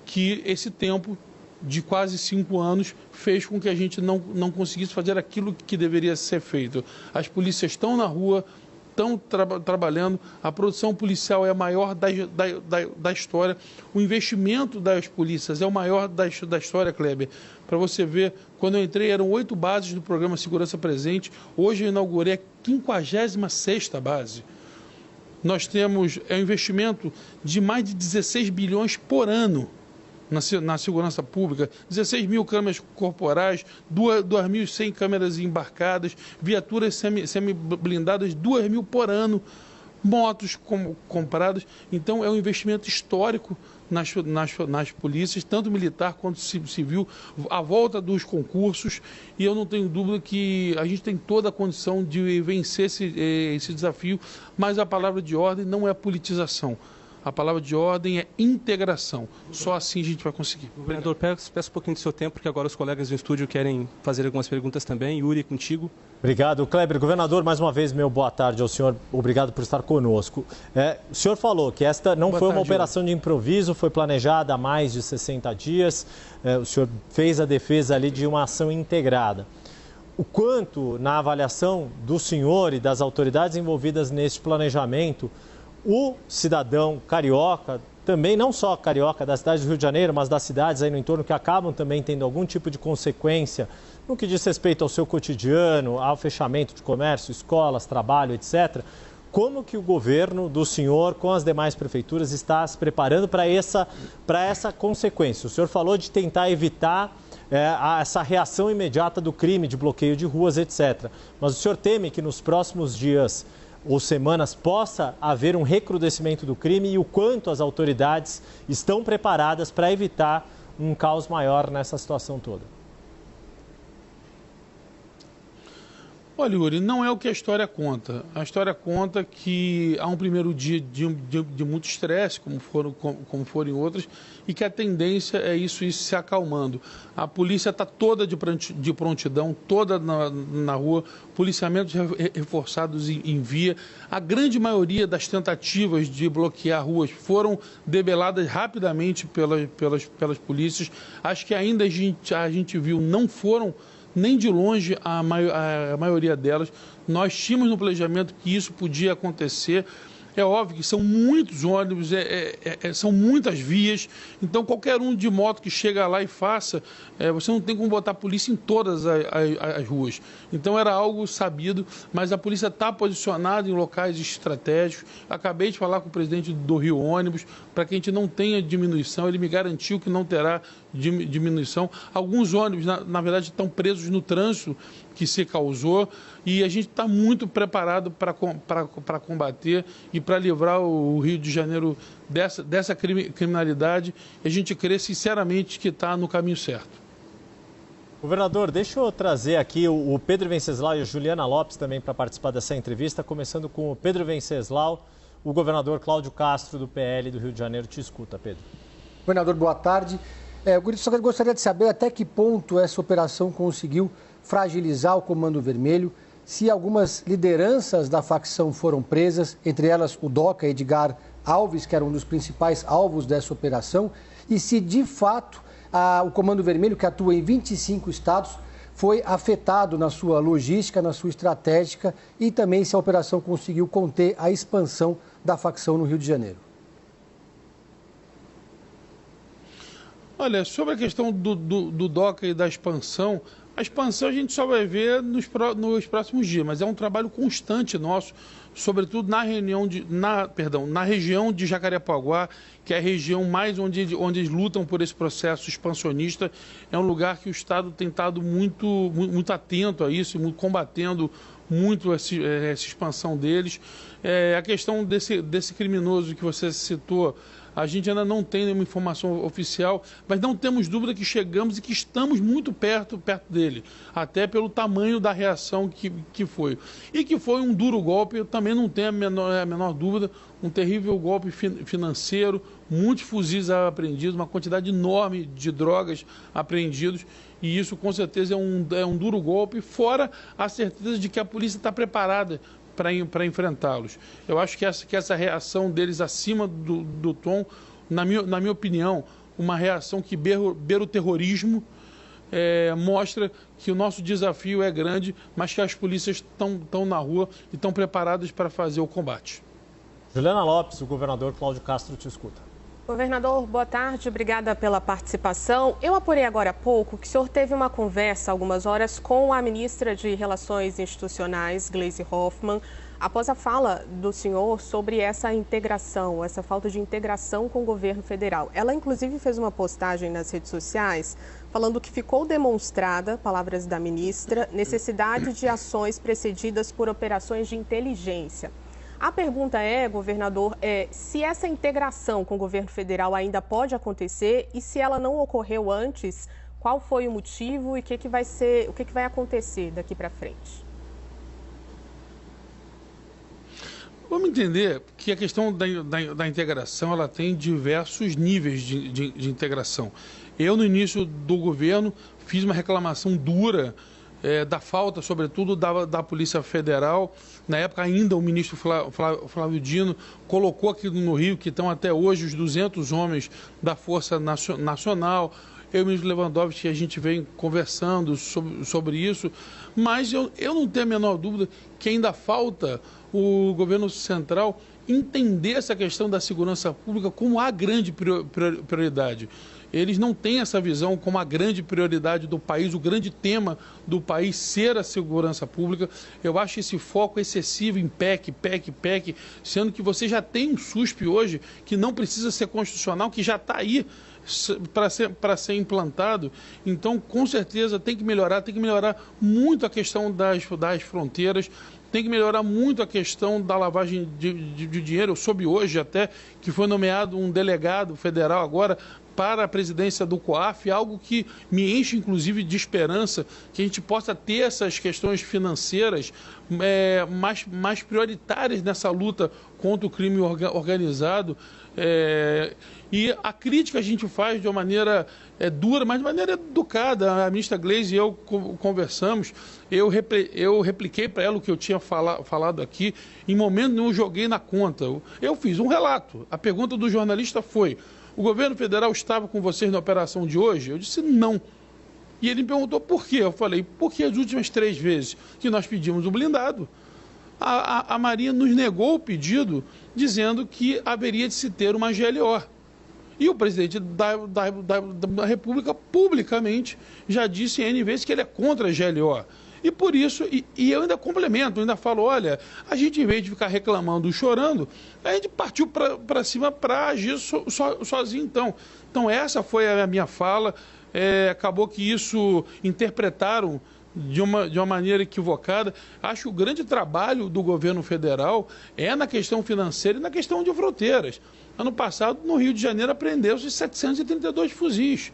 que esse tempo de quase 5 anos fez com que a gente não conseguisse fazer aquilo que deveria ser feito. As polícias estão na rua, estão trabalhando, a produção policial é a maior da história, o investimento das polícias é o maior da história, Kleber. Para você ver, quando eu entrei eram 8 bases do programa Segurança Presente, hoje eu inaugurei 56ª base. Nós temos um investimento de mais de 16 bilhões por ano na segurança pública, 16 mil câmeras corporais, 2.100 câmeras embarcadas, viaturas semi-blindadas, 2.000 por ano, motos compradas. Então, é um investimento histórico nas polícias, tanto militar quanto civil, a volta dos concursos, e eu não tenho dúvida que a gente tem toda a condição de vencer esse desafio, mas a palavra de ordem não é politização. A palavra de ordem é integração. Só assim a gente vai conseguir. Governador, peço um pouquinho do seu tempo, porque agora os colegas do estúdio querem fazer algumas perguntas também. Yuri, contigo. Obrigado, Kleber. Governador, mais uma vez, meu boa tarde ao senhor. Obrigado por estar conosco. O senhor falou que esta não foi uma operação de improviso, foi planejada há mais de 60 dias. O senhor fez a defesa ali de uma ação integrada. O quanto, na avaliação do senhor e das autoridades envolvidas neste planejamento, o cidadão carioca, também não só carioca da cidade do Rio de Janeiro, mas das cidades aí no entorno que acabam também tendo algum tipo de consequência no que diz respeito ao seu cotidiano, ao fechamento de comércio, escolas, trabalho, etc. Como que o governo do senhor, com as demais prefeituras, está se preparando para essa consequência? O senhor falou de tentar evitar essa reação imediata do crime, de bloqueio de ruas, etc. Mas o senhor teme que nos próximos dias ou semanas possa haver um recrudescimento do crime e o quanto as autoridades estão preparadas para evitar um caos maior nessa situação toda? Olha, Yuri, não é o que a história conta. A história conta que há um primeiro dia de muito estresse, como foram outras, e que a tendência é isso se acalmando. A polícia está toda de prontidão, toda na rua, policiamentos reforçados em via. A grande maioria das tentativas de bloquear ruas foram debeladas rapidamente pelas polícias. Acho que ainda a gente viu, não foram nem de longe a maioria delas. Nós tínhamos no planejamento que isso podia acontecer. É óbvio que são muitos ônibus, são muitas vias, então qualquer um de moto que chega lá e faça, você não tem como botar a polícia em todas as ruas. Então era algo sabido, mas a polícia está posicionada em locais estratégicos. Acabei de falar com o presidente do Rio Ônibus para que a gente não tenha diminuição, ele me garantiu que não terá diminuição. Alguns ônibus, na verdade, estão presos no trânsito que se causou, e a gente está muito preparado para combater e para livrar o Rio de Janeiro dessa criminalidade. A gente crê sinceramente que está no caminho certo. Governador, deixa eu trazer aqui o Pedro Venceslau e a Juliana Lopes também para participar dessa entrevista, começando com o Pedro Venceslau. O governador Cláudio Castro, do PL do Rio de Janeiro, te escuta, Pedro. Governador, boa tarde. Eu só gostaria de saber até que ponto essa operação conseguiu fragilizar o Comando Vermelho, se algumas lideranças da facção foram presas, entre elas o Doca Edgar Alves, que era um dos principais alvos dessa operação, e se de fato o Comando Vermelho, que atua em 25 estados, foi afetado na sua logística, na sua estratégica, e também se a operação conseguiu conter a expansão da facção no Rio de Janeiro. Olha, sobre a questão do DOCA e da expansão, a expansão a gente só vai ver nos próximos dias, mas é um trabalho constante nosso, sobretudo na região de Jacarepaguá, que é a região mais onde eles lutam por esse processo expansionista. É um lugar que o Estado tem estado muito atento a isso, combatendo muito essa expansão deles. A questão desse criminoso que você citou, a gente ainda não tem nenhuma informação oficial, mas não temos dúvida que chegamos e que estamos muito perto dele, até pelo tamanho da reação que foi. E que foi um duro golpe, eu também não tenho a menor dúvida, um terrível golpe financeiro, muitos fuzis apreendidos, uma quantidade enorme de drogas apreendidos, e isso com certeza é um duro golpe, fora a certeza de que a polícia está preparada para enfrentá-los. Eu acho que essa reação deles acima do tom, na minha opinião, uma reação que beira o terrorismo, mostra que o nosso desafio é grande, mas que as polícias estão na rua e estão preparadas para fazer o combate. Juliana Lopes, o governador Cláudio Castro te escuta. Governador, boa tarde, obrigada pela participação. Eu apurei agora há pouco que o senhor teve uma conversa, algumas horas, com a ministra de Relações Institucionais, Gleisi Hoffmann, após a fala do senhor sobre essa integração, essa falta de integração com o governo federal. Ela, inclusive, fez uma postagem nas redes sociais falando que ficou demonstrada, palavras da ministra, necessidade de ações precedidas por operações de inteligência. A pergunta é, governador, se essa integração com o governo federal ainda pode acontecer e se ela não ocorreu antes, qual foi o motivo e o que vai acontecer daqui para frente? Vamos entender que a questão da integração ela tem diversos níveis de integração. Eu, no início do governo, fiz uma reclamação dura da falta, sobretudo, da Polícia Federal. Na época, ainda o ministro Flávio Dino colocou aqui no Rio que estão até hoje os 200 homens da Força Nacional. Eu e o ministro Lewandowski, a gente vem conversando sobre isso, mas eu não tenho a menor dúvida que ainda falta o governo central entender essa questão da segurança pública como a grande prioridade. Eles não têm essa visão como a grande prioridade do país, o grande tema do país ser a segurança pública. Eu acho esse foco excessivo em PEC, sendo que você já tem um SUSP hoje que não precisa ser constitucional, que já está aí para ser implantado. Então, com certeza, tem que melhorar muito a questão das fronteiras, tem que melhorar muito a questão da lavagem de dinheiro. Eu soube hoje até que foi nomeado um delegado federal agora para a presidência do COAF, algo que me enche, inclusive, de esperança, que a gente possa ter essas questões financeiras mais prioritárias nessa luta contra o crime organizado. E a crítica a gente faz de uma maneira dura, mas de maneira educada. A ministra Gleisi e eu conversamos, eu repliquei para ela o que eu tinha falado aqui, em momento nenhum joguei na conta. Eu fiz um relato. A pergunta do jornalista foi: o governo federal estava com vocês na operação de hoje? Eu disse não. E ele me perguntou por quê. Eu falei, porque as últimas 3 vezes que nós pedimos o blindado, a Marinha nos negou o pedido, dizendo que haveria de se ter uma GLO. E o presidente da República, publicamente, já disse N vezes que ele é contra a GLO. E por isso, e eu ainda complemento, ainda falo, olha, a gente, em vez de ficar reclamando e chorando, a gente partiu para cima para agir sozinho, então. Então, essa foi a minha fala. Acabou que isso interpretaram de uma maneira equivocada. Acho que o grande trabalho do governo federal é na questão financeira e na questão de fronteiras. Ano passado, no Rio de Janeiro, apreendeu-se 732 fuzis.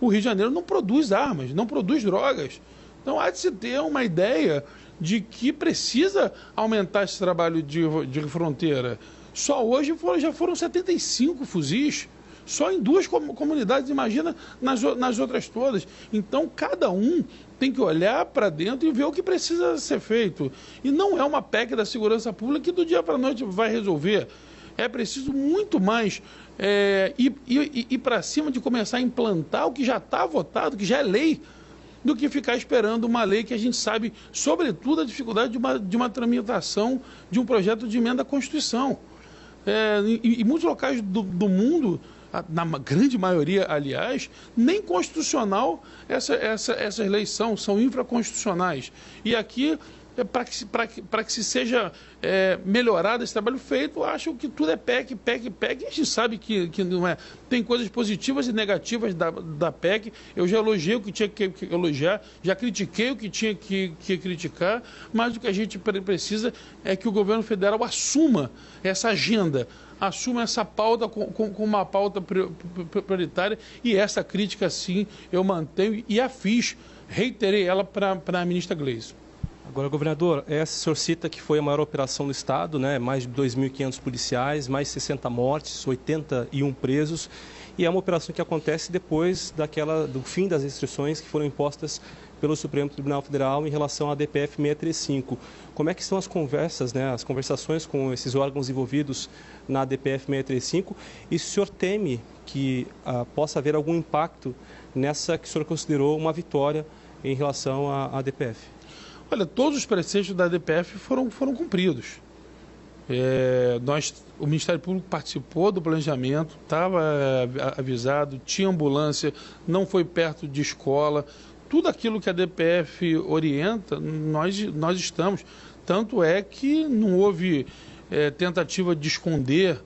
O Rio de Janeiro não produz armas, não produz drogas. Então, há de se ter uma ideia de que precisa aumentar esse trabalho de fronteira. Só hoje já foram 75 fuzis, só em 2 comunidades, imagina nas outras todas. Então, cada um tem que olhar para dentro e ver o que precisa ser feito. E não é uma PEC da segurança pública que do dia para a noite vai resolver. É preciso muito mais ir para cima de começar a implantar o que já está votado, que já é lei, do que ficar esperando uma lei que a gente sabe, sobretudo, a dificuldade de uma tramitação de um projeto de emenda à Constituição. Em muitos locais do mundo, na grande maioria, aliás, nem constitucional essas leis são infraconstitucionais. E aqui, para que se seja melhorado esse trabalho feito, acham que tudo é PEC. E a gente sabe que não é. Tem coisas positivas e negativas da PEC. Eu já elogiei o que tinha que elogiar, já critiquei o que tinha que criticar, mas o que a gente precisa é que o governo federal assuma essa agenda, assuma essa pauta com uma pauta prioritária, e essa crítica, sim, eu mantenho e a fiz, reiterei ela para a ministra Gleisi. Agora, governador, o senhor cita que foi a maior operação do Estado, né? Mais de 2.500 policiais, mais 60 mortes, 81 presos. E é uma operação que acontece depois do fim das restrições que foram impostas pelo Supremo Tribunal Federal em relação à DPF 635. Como é que são as conversas, né? As conversações com esses órgãos envolvidos na DPF 635? E se o senhor teme que possa haver algum impacto nessa que o senhor considerou uma vitória em relação à DPF? Olha, todos os preceitos da DPF foram cumpridos. O Ministério Público participou do planejamento, estava avisado, tinha ambulância, não foi perto de escola. Tudo aquilo que a DPF orienta, nós estamos. Tanto é que não houve tentativa de esconder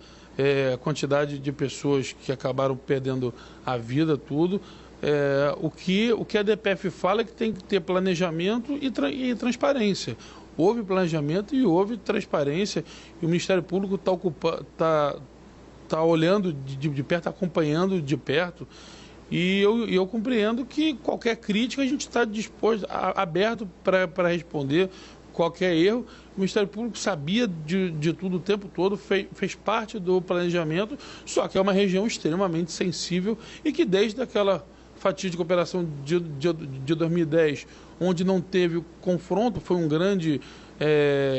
a quantidade de pessoas que acabaram perdendo a vida, tudo. O que a DPF fala é que tem que ter planejamento e transparência. Houve planejamento e houve transparência, e o Ministério Público está olhando de perto, tá acompanhando de perto, e eu compreendo que qualquer crítica a gente está disposto, aberto para responder qualquer erro. O Ministério Público sabia de tudo o tempo todo, fez parte do planejamento, só que é uma região extremamente sensível e que desde aquela fatídica operação de 2010, onde não teve confronto, foi um grande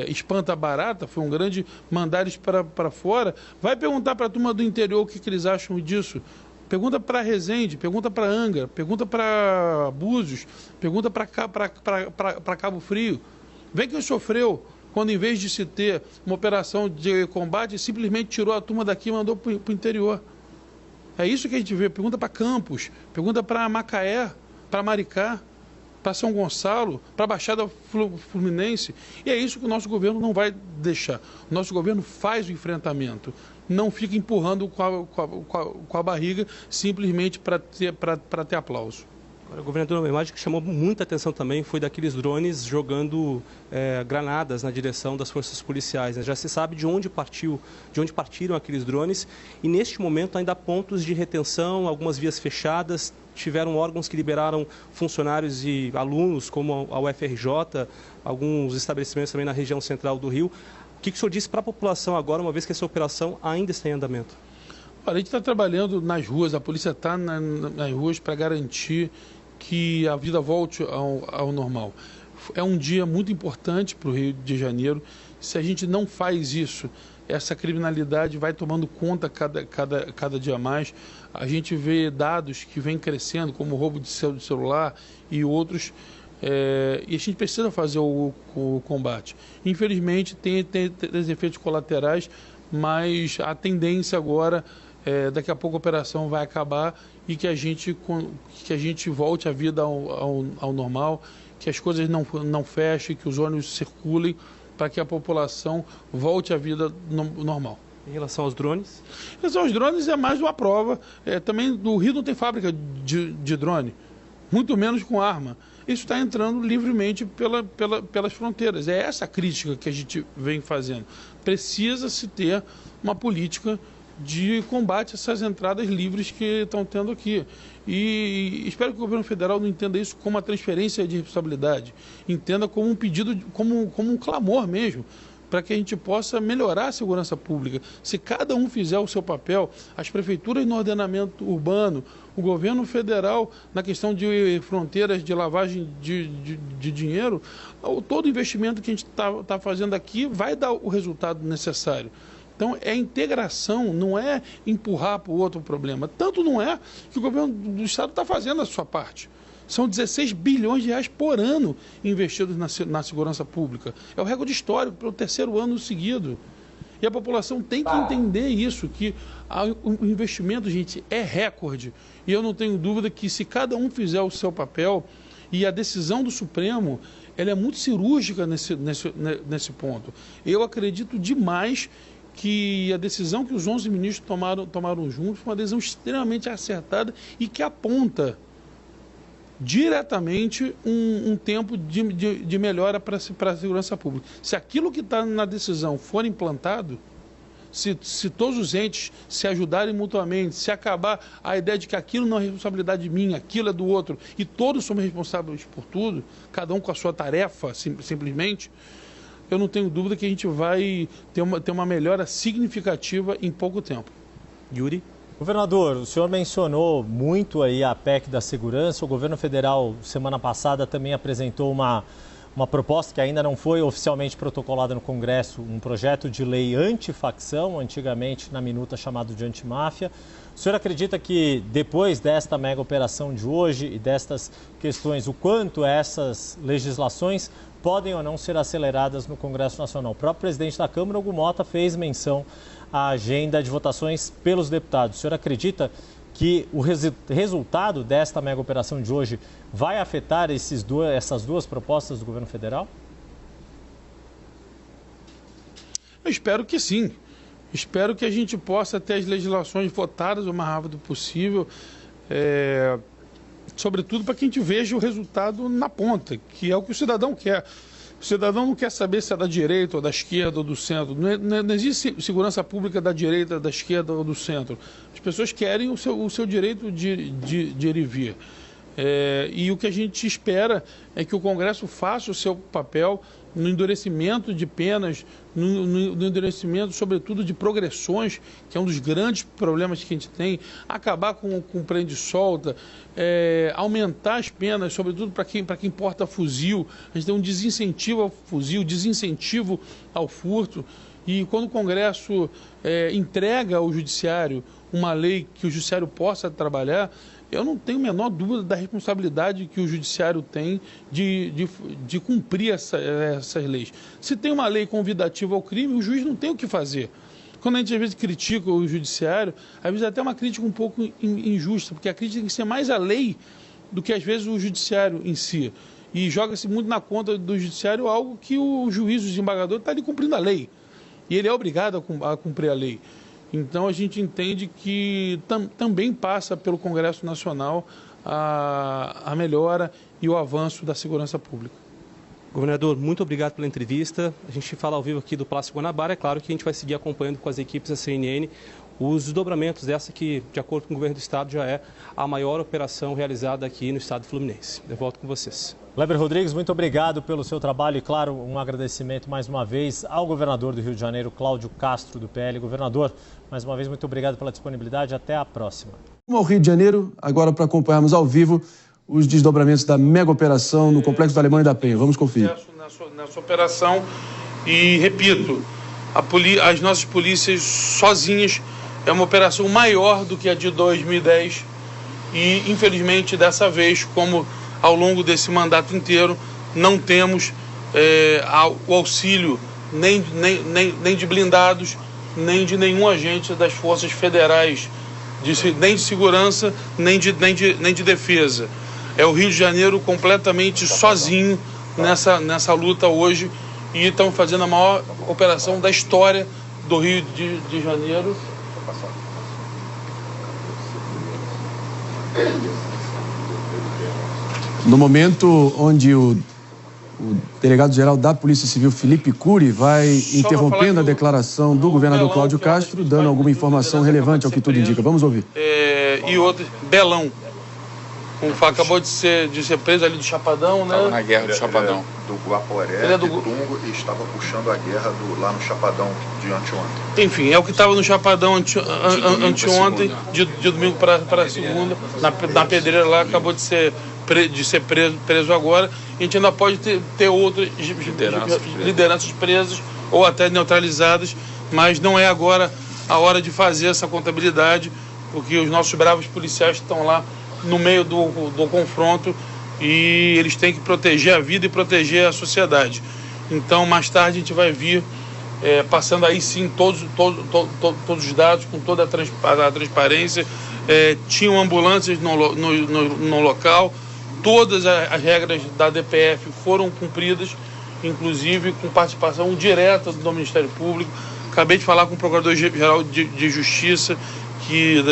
espanta-barata, foi um grande mandar isso para fora. Vai perguntar para a turma do interior o que eles acham disso. Pergunta para Resende, pergunta para Angra, pergunta para Búzios, pergunta para Cabo Frio. Vê quem sofreu quando, em vez de se ter uma operação de combate, simplesmente tirou a turma daqui e mandou para o interior. É isso que a gente vê. Pergunta para Campos, pergunta para Macaé, para Maricá, para São Gonçalo, para a Baixada Fluminense. E é isso que o nosso governo não vai deixar. O nosso governo faz o enfrentamento, não fica empurrando com a barriga simplesmente para ter aplauso. Agora, governador, uma imagem que chamou muita atenção também foi daqueles drones jogando granadas na direção das forças policiais, né? Já se sabe de onde partiram aqueles drones, e neste momento ainda há pontos de retenção, algumas vias fechadas. Tiveram órgãos que liberaram funcionários e alunos, como a UFRJ, alguns estabelecimentos também na região central do Rio. O que o senhor disse para a população agora, uma vez que essa operação ainda está em andamento? Olha, a gente está trabalhando nas ruas, a polícia está nas ruas para garantir que a vida volte ao normal. É um dia muito importante para o Rio de Janeiro. Se a gente não faz isso, essa criminalidade vai tomando conta cada dia mais. A gente vê dados que vêm crescendo, como o roubo de celular e outros, e a gente precisa fazer o combate. Infelizmente, tem efeitos colaterais, mas a tendência agora, daqui a pouco a operação vai acabar e que a gente volte a vida ao normal, que as coisas não fechem, que os ônibus circulem, para que a população volte à vida normal. Em relação aos drones? Em relação aos drones é mais uma prova. Também do Rio não tem fábrica de drone, muito menos com arma. Isso está entrando livremente pelas fronteiras. É essa a crítica que a gente vem fazendo. Precisa-se ter uma política de combate a essas entradas livres que estão tendo aqui. E espero que o governo federal não entenda isso como uma transferência de responsabilidade, entenda como um pedido, como um clamor mesmo, para que a gente possa melhorar a segurança pública. Se cada um fizer o seu papel, as prefeituras no ordenamento urbano, o governo federal na questão de fronteiras, de lavagem de dinheiro, todo investimento que a gente está fazendo aqui vai dar o resultado necessário. Então, é integração, não é empurrar para o outro problema. Tanto não é que o governo do Estado está fazendo a sua parte. São 16 bilhões de reais por ano investidos na segurança pública. É o recorde histórico pelo 3º ano seguido. E a população tem que entender isso, que o investimento, gente, é recorde. E eu não tenho dúvida que se cada um fizer o seu papel, e a decisão do Supremo, ela é muito cirúrgica nesse ponto. Eu acredito demais que a decisão que os 11 ministros tomaram juntos foi uma decisão extremamente acertada e que aponta diretamente um tempo de melhora para a segurança pública. Se aquilo que está na decisão for implantado, se todos os entes se ajudarem mutuamente, se acabar a ideia de que aquilo não é responsabilidade minha, aquilo é do outro, e todos somos responsáveis por tudo, cada um com a sua tarefa, simplesmente, eu não tenho dúvida que a gente vai ter uma melhora significativa em pouco tempo. Yuri? Governador, o senhor mencionou muito aí a PEC da segurança. O governo federal, semana passada, também apresentou uma proposta que ainda não foi oficialmente protocolada no Congresso, um projeto de lei antifacção, antigamente na minuta chamado de antimáfia. O senhor acredita que depois desta mega operação de hoje e destas questões, o quanto essas legislações podem ou não ser aceleradas no Congresso Nacional. O próprio presidente da Câmara, Hugo Mota, fez menção à agenda de votações pelos deputados. O senhor acredita que o resultado desta mega operação de hoje vai afetar essas duas propostas do governo federal? Eu espero que sim. Espero que a gente possa ter as legislações votadas o mais rápido possível, sobretudo para que a gente veja o resultado na ponta, que é o que o cidadão quer. O cidadão não quer saber se é da direita ou da esquerda ou do centro. Não existe segurança pública da direita, da esquerda ou do centro. As pessoas querem o seu direito de ir e vir. E o que a gente espera é que o Congresso faça o seu papel no endurecimento de penas, no endurecimento, sobretudo, de progressões, que é um dos grandes problemas que a gente tem, acabar com prende-solta, aumentar as penas, sobretudo para quem porta fuzil. A gente tem um desincentivo ao fuzil, desincentivo ao furto. E quando o Congresso entrega ao Judiciário uma lei que o Judiciário possa trabalhar, eu não tenho a menor dúvida da responsabilidade que o Judiciário tem de cumprir essas leis. Se tem uma lei convidativa ao crime, o juiz não tem o que fazer. Quando a gente às vezes critica o Judiciário, às vezes até uma crítica um pouco injusta, porque a crítica tem que ser mais a lei do que às vezes o Judiciário em si. E joga-se muito na conta do Judiciário algo que o juiz, o desembargador, está ali cumprindo a lei. E ele é obrigado a cumprir a lei. Então a gente entende que também passa pelo Congresso Nacional a melhora e o avanço da segurança pública. Governador, muito obrigado pela entrevista. A gente fala ao vivo aqui do Palácio Guanabara. É claro que a gente vai seguir acompanhando com as equipes da CNN os desdobramentos dessa que, de acordo com o governo do estado, já é a maior operação realizada aqui no estado fluminense. Eu volto com vocês. Leber Rodrigues, muito obrigado pelo seu trabalho e, claro, um agradecimento mais uma vez ao governador do Rio de Janeiro, Cláudio Castro, do PL. Governador, mais uma vez, muito obrigado pela disponibilidade. Até a próxima. Vamos ao Rio de Janeiro, agora para acompanharmos ao vivo os desdobramentos da mega operação no Complexo do Alemão e da Penha. Vamos conferir. Nessa operação, e repito, as nossas polícias sozinhas é uma operação maior do que a de 2010 e, infelizmente, dessa vez, como ao longo desse mandato inteiro, não temos o auxílio nem de blindados, nem de nenhum agente das forças federais, nem de segurança, nem de defesa. É o Rio de Janeiro completamente sozinho nessa luta hoje e estão fazendo a maior operação da história do Rio de Janeiro. No momento onde o delegado-geral da Polícia Civil, Felipe Cury, vai interrompendo a declaração do governador Cláudio Castro, dando alguma informação relevante ao que tudo indica. Vamos ouvir. E outro, Belão. Acabou de ser preso ali do Chapadão, né? Estava na guerra do Chapadão. Do Guaporé, Ele é do Tungo, e estava puxando a guerra lá no Chapadão de anteontem. Enfim, é o que estava no Chapadão anteontem, de domingo para segunda, na pedreira lá, acabou de ser preso agora. A gente ainda pode ter outras lideranças presas ou até neutralizadas, mas não é agora a hora de fazer essa contabilidade, porque os nossos bravos policiais estão lá no meio do confronto e eles têm que proteger a vida e proteger a sociedade. Então, mais tarde, a gente vai vir passando aí sim todos os dados, com toda a transparência. Tinham ambulâncias no local, todas as regras da DPF foram cumpridas, inclusive com participação direta do Ministério Público. Acabei de falar com o Procurador-Geral de Justiça, que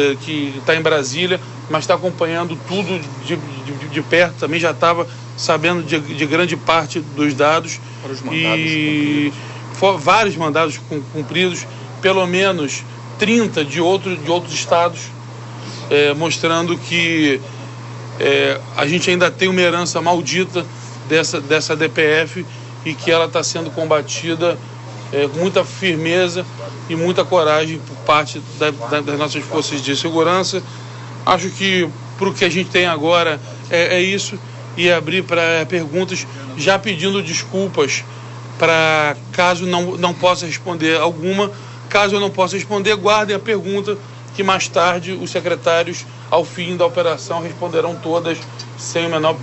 está em Brasília, mas está acompanhando tudo de perto, também já estava sabendo de grande parte dos dados. E vários mandados cumpridos, pelo menos 30 de outros estados, mostrando que a gente ainda tem uma herança maldita dessa DPF e que ela está sendo combatida com muita firmeza e muita coragem por parte das nossas forças de segurança. Acho que para o que a gente tem agora é isso, e abrir para perguntas, já pedindo desculpas para caso não possa responder alguma. Caso eu não possa responder, guardem a pergunta, que mais tarde os secretários, ao fim da operação, responderão todas sem o menor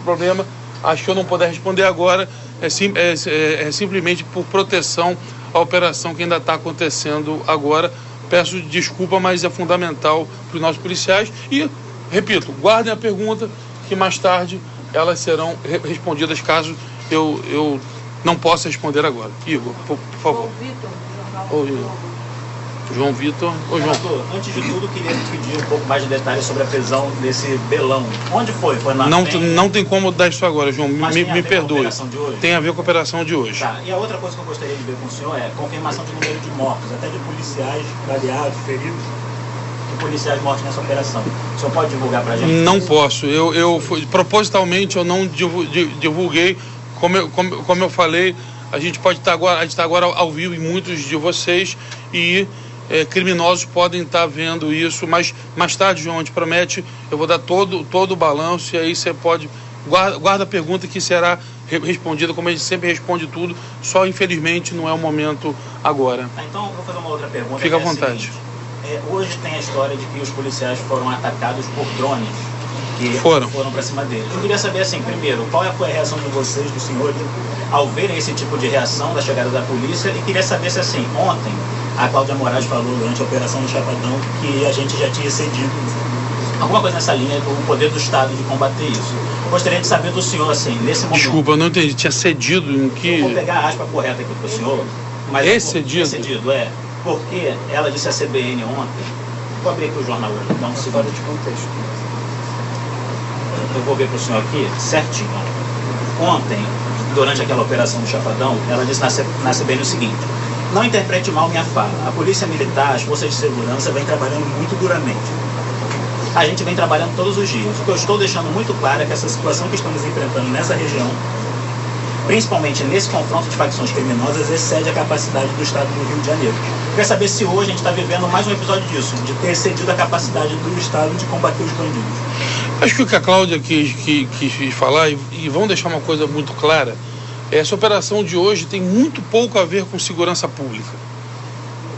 problema. acho que eu não puder responder agora é simplesmente por proteção à operação que ainda está acontecendo agora. Peço desculpa, mas é fundamental para os nossos policiais. E, repito, guardem a pergunta, que mais tarde elas serão respondidas caso eu não possa responder agora. Igor, por favor. João Vitor. Senador, antes de tudo, queria pedir um pouco mais de detalhes sobre a prisão desse Belão. Onde foi? Foi na não tem como dar isso agora, João. Me perdoe. Tem a ver com a operação de hoje. Tá. E a outra coisa que eu gostaria de ver com o senhor é a confirmação de número de mortos, até de policiais baleados, feridos, e policiais mortos nessa operação. O senhor pode divulgar para a gente? Não posso. Propositalmente eu não divulguei. Como eu falei, a gente está agora ao vivo em muitos de vocês e criminosos podem estar vendo isso, mas mais tarde, João, a gente promete, eu vou dar todo o balanço e aí você pode... Guarda a pergunta que será respondida, como a gente sempre responde tudo, só infelizmente não é o momento agora. Então, eu vou fazer uma outra pergunta. Fica à vontade. Hoje tem a história de que os policiais foram atacados por drones que foram para cima deles. Eu queria saber, assim, primeiro, qual foi a reação de vocês, do senhor, ao verem esse tipo de reação da chegada da polícia, e queria saber se, assim, ontem a Cláudia Moraes falou durante a operação do Chapadão que a gente já tinha cedido alguma coisa nessa linha do poder do Estado de combater isso. Eu gostaria de saber do senhor, assim, nesse momento... Desculpa, eu não entendi. Tinha cedido em que... Eu vou pegar a aspa correta aqui para o senhor. Mas excedido? Excedido, porque ela disse à CBN ontem... Vou abrir aqui o jornal, dá um segundo de contexto. Eu vou ver para o senhor aqui, certinho. Ontem, durante aquela operação do Chapadão, ela disse na CBN o seguinte: não interprete mal minha fala. A Polícia Militar, as forças de segurança vem trabalhando muito duramente. A gente vem trabalhando todos os dias. O que eu estou deixando muito claro é que essa situação que estamos enfrentando nessa região, principalmente nesse confronto de facções criminosas, excede a capacidade do Estado do Rio de Janeiro. Quer saber se hoje a gente está vivendo mais um episódio disso, de ter excedido a capacidade do Estado de combater os bandidos. Acho que o que a Cláudia quis falar, e vamos deixar uma coisa muito clara, essa operação de hoje tem muito pouco a ver com segurança pública.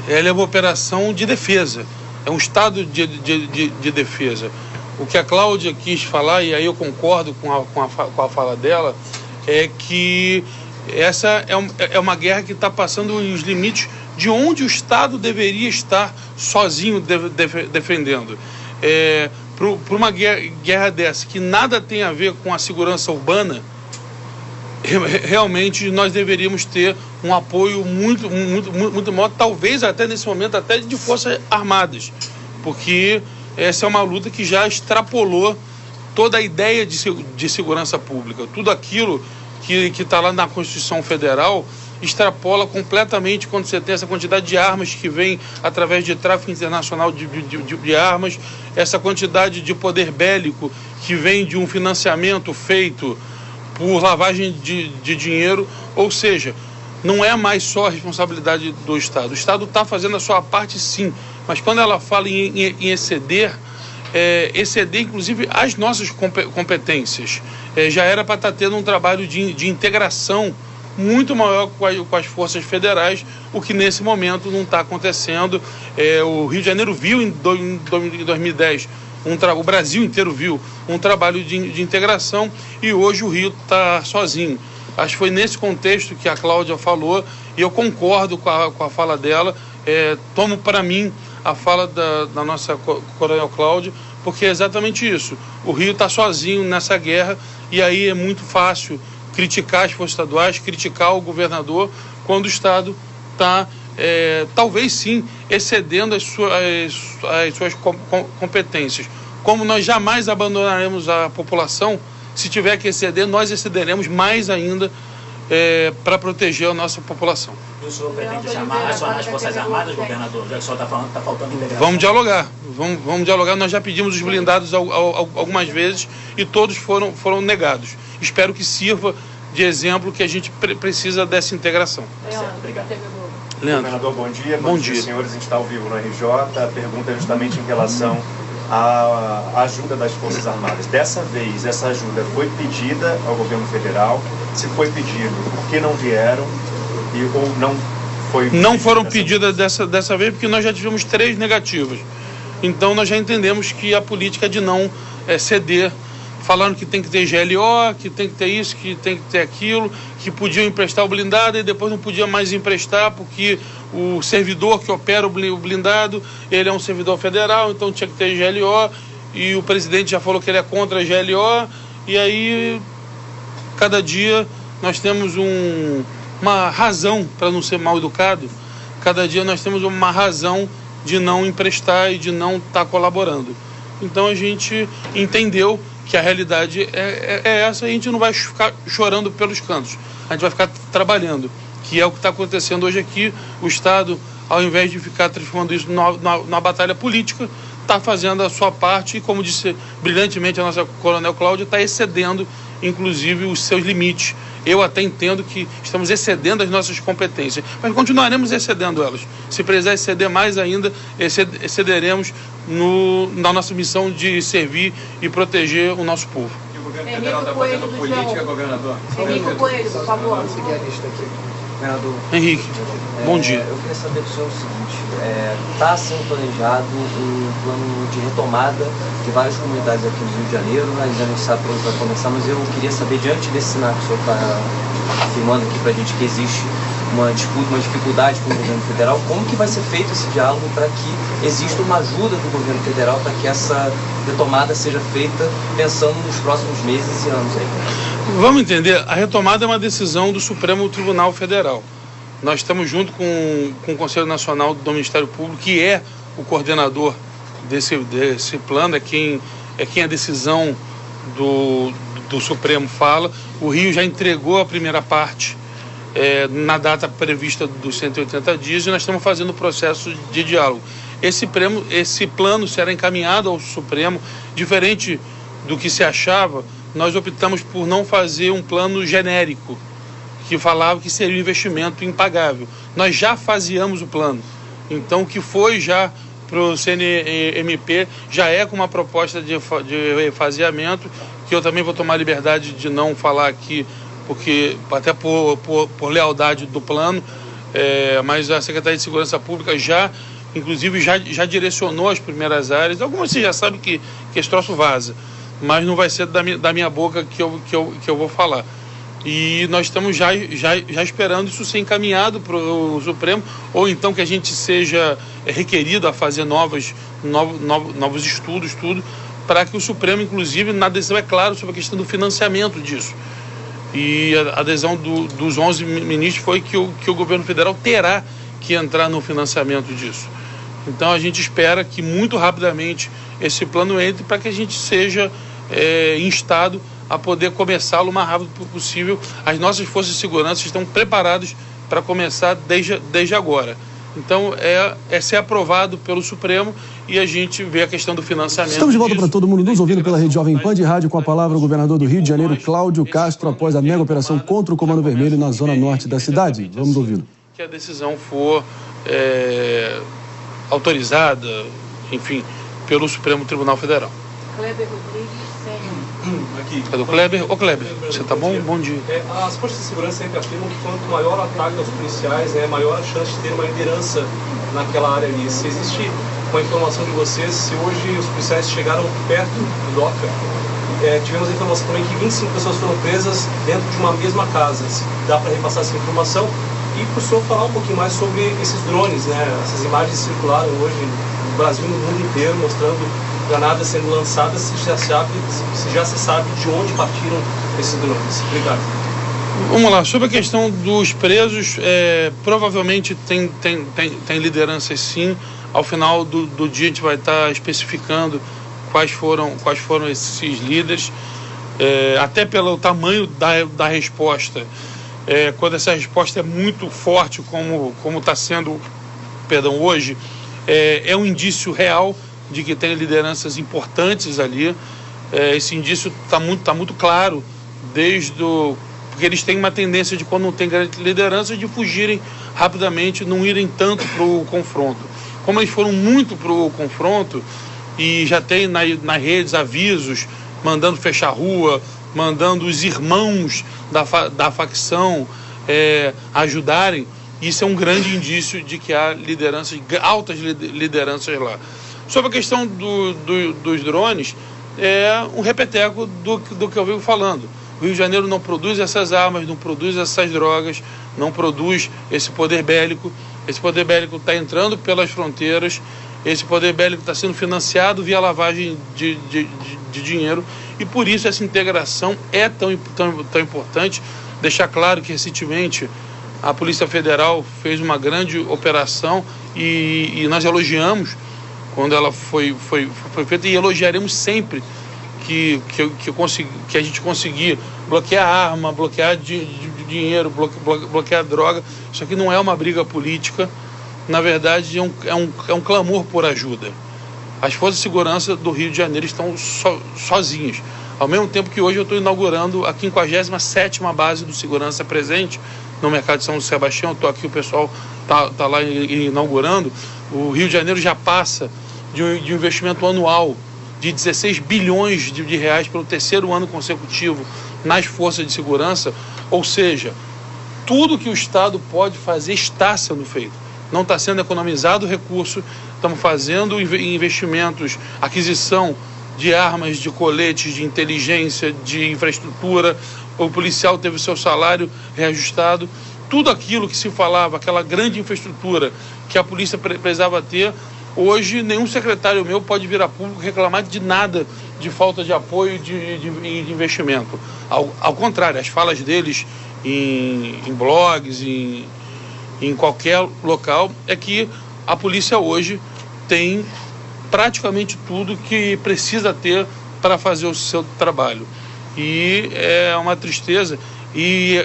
Ela é uma operação de defesa, é um estado de defesa. O que a Cláudia quis falar, e aí eu concordo com a fala dela, é que essa é uma guerra que está passando os limites de onde o Estado deveria estar sozinho defendendo. Para uma guerra dessa, que nada tem a ver com a segurança urbana, realmente nós deveríamos ter um apoio muito maior, talvez até nesse momento, até de forças armadas, porque essa é uma luta que já extrapolou toda a ideia de segurança pública. Tudo aquilo que está lá na Constituição Federal extrapola completamente quando você tem essa quantidade de armas que vem através de tráfico internacional de armas, essa quantidade de poder bélico que vem de um financiamento feito por lavagem de dinheiro, ou seja, não é mais só a responsabilidade do Estado. O Estado está fazendo a sua parte, sim, mas quando ela fala em exceder, exceder inclusive as nossas competências. Já era para estar tendo um trabalho de integração muito maior com as forças federais, o que nesse momento não está acontecendo. O Rio de Janeiro viu em 2010, o Brasil inteiro viu um trabalho de integração, e hoje o Rio está sozinho. Acho que foi nesse contexto que a Cláudia falou, e eu concordo com a fala dela. Tomo para mim a fala da nossa coronel Cláudia, porque é exatamente isso. O Rio está sozinho nessa guerra, e aí é muito fácil criticar as forças estaduais, criticar o governador, quando o Estado está, talvez sim, excedendo as suas competências. Como nós jamais abandonaremos a população, se tiver que exceder, nós excederemos mais ainda para proteger a nossa população. E o senhor pretende chamar as Forças Armadas, governador, já que o senhor está falando que está faltando integração? Vamos dialogar. Nós já pedimos os blindados algumas vezes e todos foram negados. Espero que sirva de exemplo que a gente precisa dessa integração. Obrigado. Leandro. Governador, bom dia. Bom dia, senhores. A gente está ao vivo no RJ. A pergunta é justamente em relação à ajuda das Forças Armadas. Dessa vez, essa ajuda foi pedida ao governo federal? Se foi pedido, por que não vieram? Ou não foi? Não foram pedidas dessa vez, porque nós já tivemos 3 negativas. Então, nós já entendemos que a política de não ceder falando que tem que ter GLO, que tem que ter isso, que tem que ter aquilo, que podiam emprestar o blindado e depois não podia mais emprestar porque o servidor que opera o blindado, ele é um servidor federal, então tinha que ter GLO, e o presidente já falou que ele é contra a GLO, e aí cada dia nós temos uma razão, para não ser mal educado, cada dia nós temos uma razão de não emprestar e de não estar colaborando. Então a gente entendeu que a realidade é essa, e a gente não vai ficar chorando pelos cantos, a gente vai ficar trabalhando, que é o que está acontecendo hoje aqui. O Estado, ao invés de ficar transformando isso numa batalha política, está fazendo a sua parte e, como disse brilhantemente a nossa Coronel Cláudia, está excedendo, inclusive, os seus limites. Eu até entendo que estamos excedendo as nossas competências, mas continuaremos excedendo elas. Se precisar exceder mais ainda, excederemos na nossa missão de servir e proteger o nosso povo. E o governo federal está fazendo política, governador? Henrique Coelho, por favor. Governador, Henrique, bom dia. Eu queria saber do senhor o seguinte, está sendo planejado um plano de retomada de várias comunidades aqui no Rio de Janeiro, ainda não sabe para onde vai começar, mas eu queria saber, diante desse cenário que o senhor está afirmando aqui para a gente, que existe uma disputa, uma dificuldade com o governo federal, como que vai ser feito esse diálogo para que exista uma ajuda do governo federal para que essa retomada seja feita pensando nos próximos meses e anos aí? Vamos entender, a retomada é uma decisão do Supremo Tribunal Federal. Nós estamos junto com o Conselho Nacional do Ministério Público, que é o coordenador desse plano, é quem a decisão do Supremo fala. O Rio já entregou a primeira parte na data prevista dos 180 dias, e nós estamos fazendo o processo de diálogo. Esse plano será encaminhado ao Supremo, diferente do que se achava. Nós optamos por não fazer um plano genérico, que falava que seria um investimento impagável. Nós já faseamos o plano. Então, o que foi já para o CNMP já é com uma proposta de refaseamento, que eu também vou tomar a liberdade de não falar aqui, porque até por lealdade do plano, mas a Secretaria de Segurança Pública inclusive já direcionou as primeiras áreas. Algumas você já sabe que esse troço vaza, mas não vai ser da minha boca que eu vou falar. E nós estamos já esperando isso ser encaminhado para o Supremo, ou então que a gente seja requerido a fazer novos estudos, tudo, para que o Supremo, inclusive, na decisão é claro sobre a questão do financiamento disso. E a adesão dos 11 ministros foi que o governo federal terá que entrar no financiamento disso. Então a gente espera que muito rapidamente esse plano entre para que a gente seja instado a poder começá-lo o mais rápido possível. As nossas forças de segurança estão preparadas para começar desde agora. Então, ser aprovado pelo Supremo e a gente vê a questão do financiamento. Estamos de volta para todo mundo nos ouvindo pela Rede Jovem Pan de Rádio. Com a palavra o governador do Rio de Janeiro, Cláudio Castro, após a mega operação contra o Comando Vermelho na zona norte da cidade. Vamos ouvi-lo. Que a decisão for autorizada, enfim, pelo Supremo Tribunal Federal. Kleber Rodrigues, Aqui. Cadê o Kleber? Ô Kleber, você tá bom? Bom dia. As forças de segurança sempre afirmam que quanto maior o ataque aos policiais, maior a chance de ter uma liderança naquela área ali. Se existe uma informação de vocês, se hoje os policiais chegaram perto do DOCA, tivemos a informação também que 25 pessoas foram presas dentro de uma mesma casa. Se dá para repassar essa informação e para o senhor falar um pouquinho mais sobre esses drones, Essas imagens circularam hoje no Brasil e no mundo inteiro, mostrando granadas sendo lançadas, se já se sabe de onde partiram esses drones. Obrigado. Vamos lá, sobre a questão dos presos, provavelmente tem lideranças sim. Ao final do dia a gente vai estar especificando quais foram esses líderes, até pelo tamanho da resposta. Quando essa resposta é muito forte, como está sendo, hoje, é um indício real de que tem lideranças importantes ali. Esse indício está muito claro, porque eles têm uma tendência de, quando não tem grande liderança, de fugirem rapidamente, não irem tanto para o confronto. Como eles foram muito para o confronto, e já tem nas redes avisos, mandando fechar a rua, mandando os irmãos da facção ajudarem, isso é um grande indício de que há altas lideranças lá. Sobre a questão dos drones, um repeteco do que eu venho falando. O Rio de Janeiro não produz essas armas, não produz essas drogas, não produz esse poder bélico. Esse poder bélico está entrando pelas fronteiras, esse poder bélico está sendo financiado via lavagem de dinheiro, e por isso essa integração é tão importante. Deixar claro que recentemente a Polícia Federal fez uma grande operação e nós elogiamos quando ela foi feita, e elogiaremos sempre que a gente conseguir bloquear arma, bloquear dinheiro, bloquear droga. Isso aqui não é uma briga política, na verdade é um clamor por ajuda. As forças de segurança do Rio de Janeiro estão sozinhas. Ao mesmo tempo que hoje eu estou inaugurando a 57ª base do Segurança Presente no Mercado de São Sebastião. Estou aqui, o pessoal tá lá inaugurando. O Rio de Janeiro já passa de um investimento anual de 16 bilhões de reais pelo 3º ano consecutivo nas forças de segurança. Ou seja, tudo que o Estado pode fazer está sendo feito. Não está sendo economizado recurso, estamos fazendo investimentos, aquisição de armas, de coletes, de inteligência, de infraestrutura. O policial teve o seu salário reajustado. Tudo aquilo que se falava, aquela grande infraestrutura que a polícia precisava ter, hoje nenhum secretário meu pode vir a público reclamar de nada, de falta de apoio de investimento. Ao contrário, as falas deles em blogs, em qualquer local, é que a polícia hoje tem praticamente tudo que precisa ter para fazer o seu trabalho. E é uma tristeza. E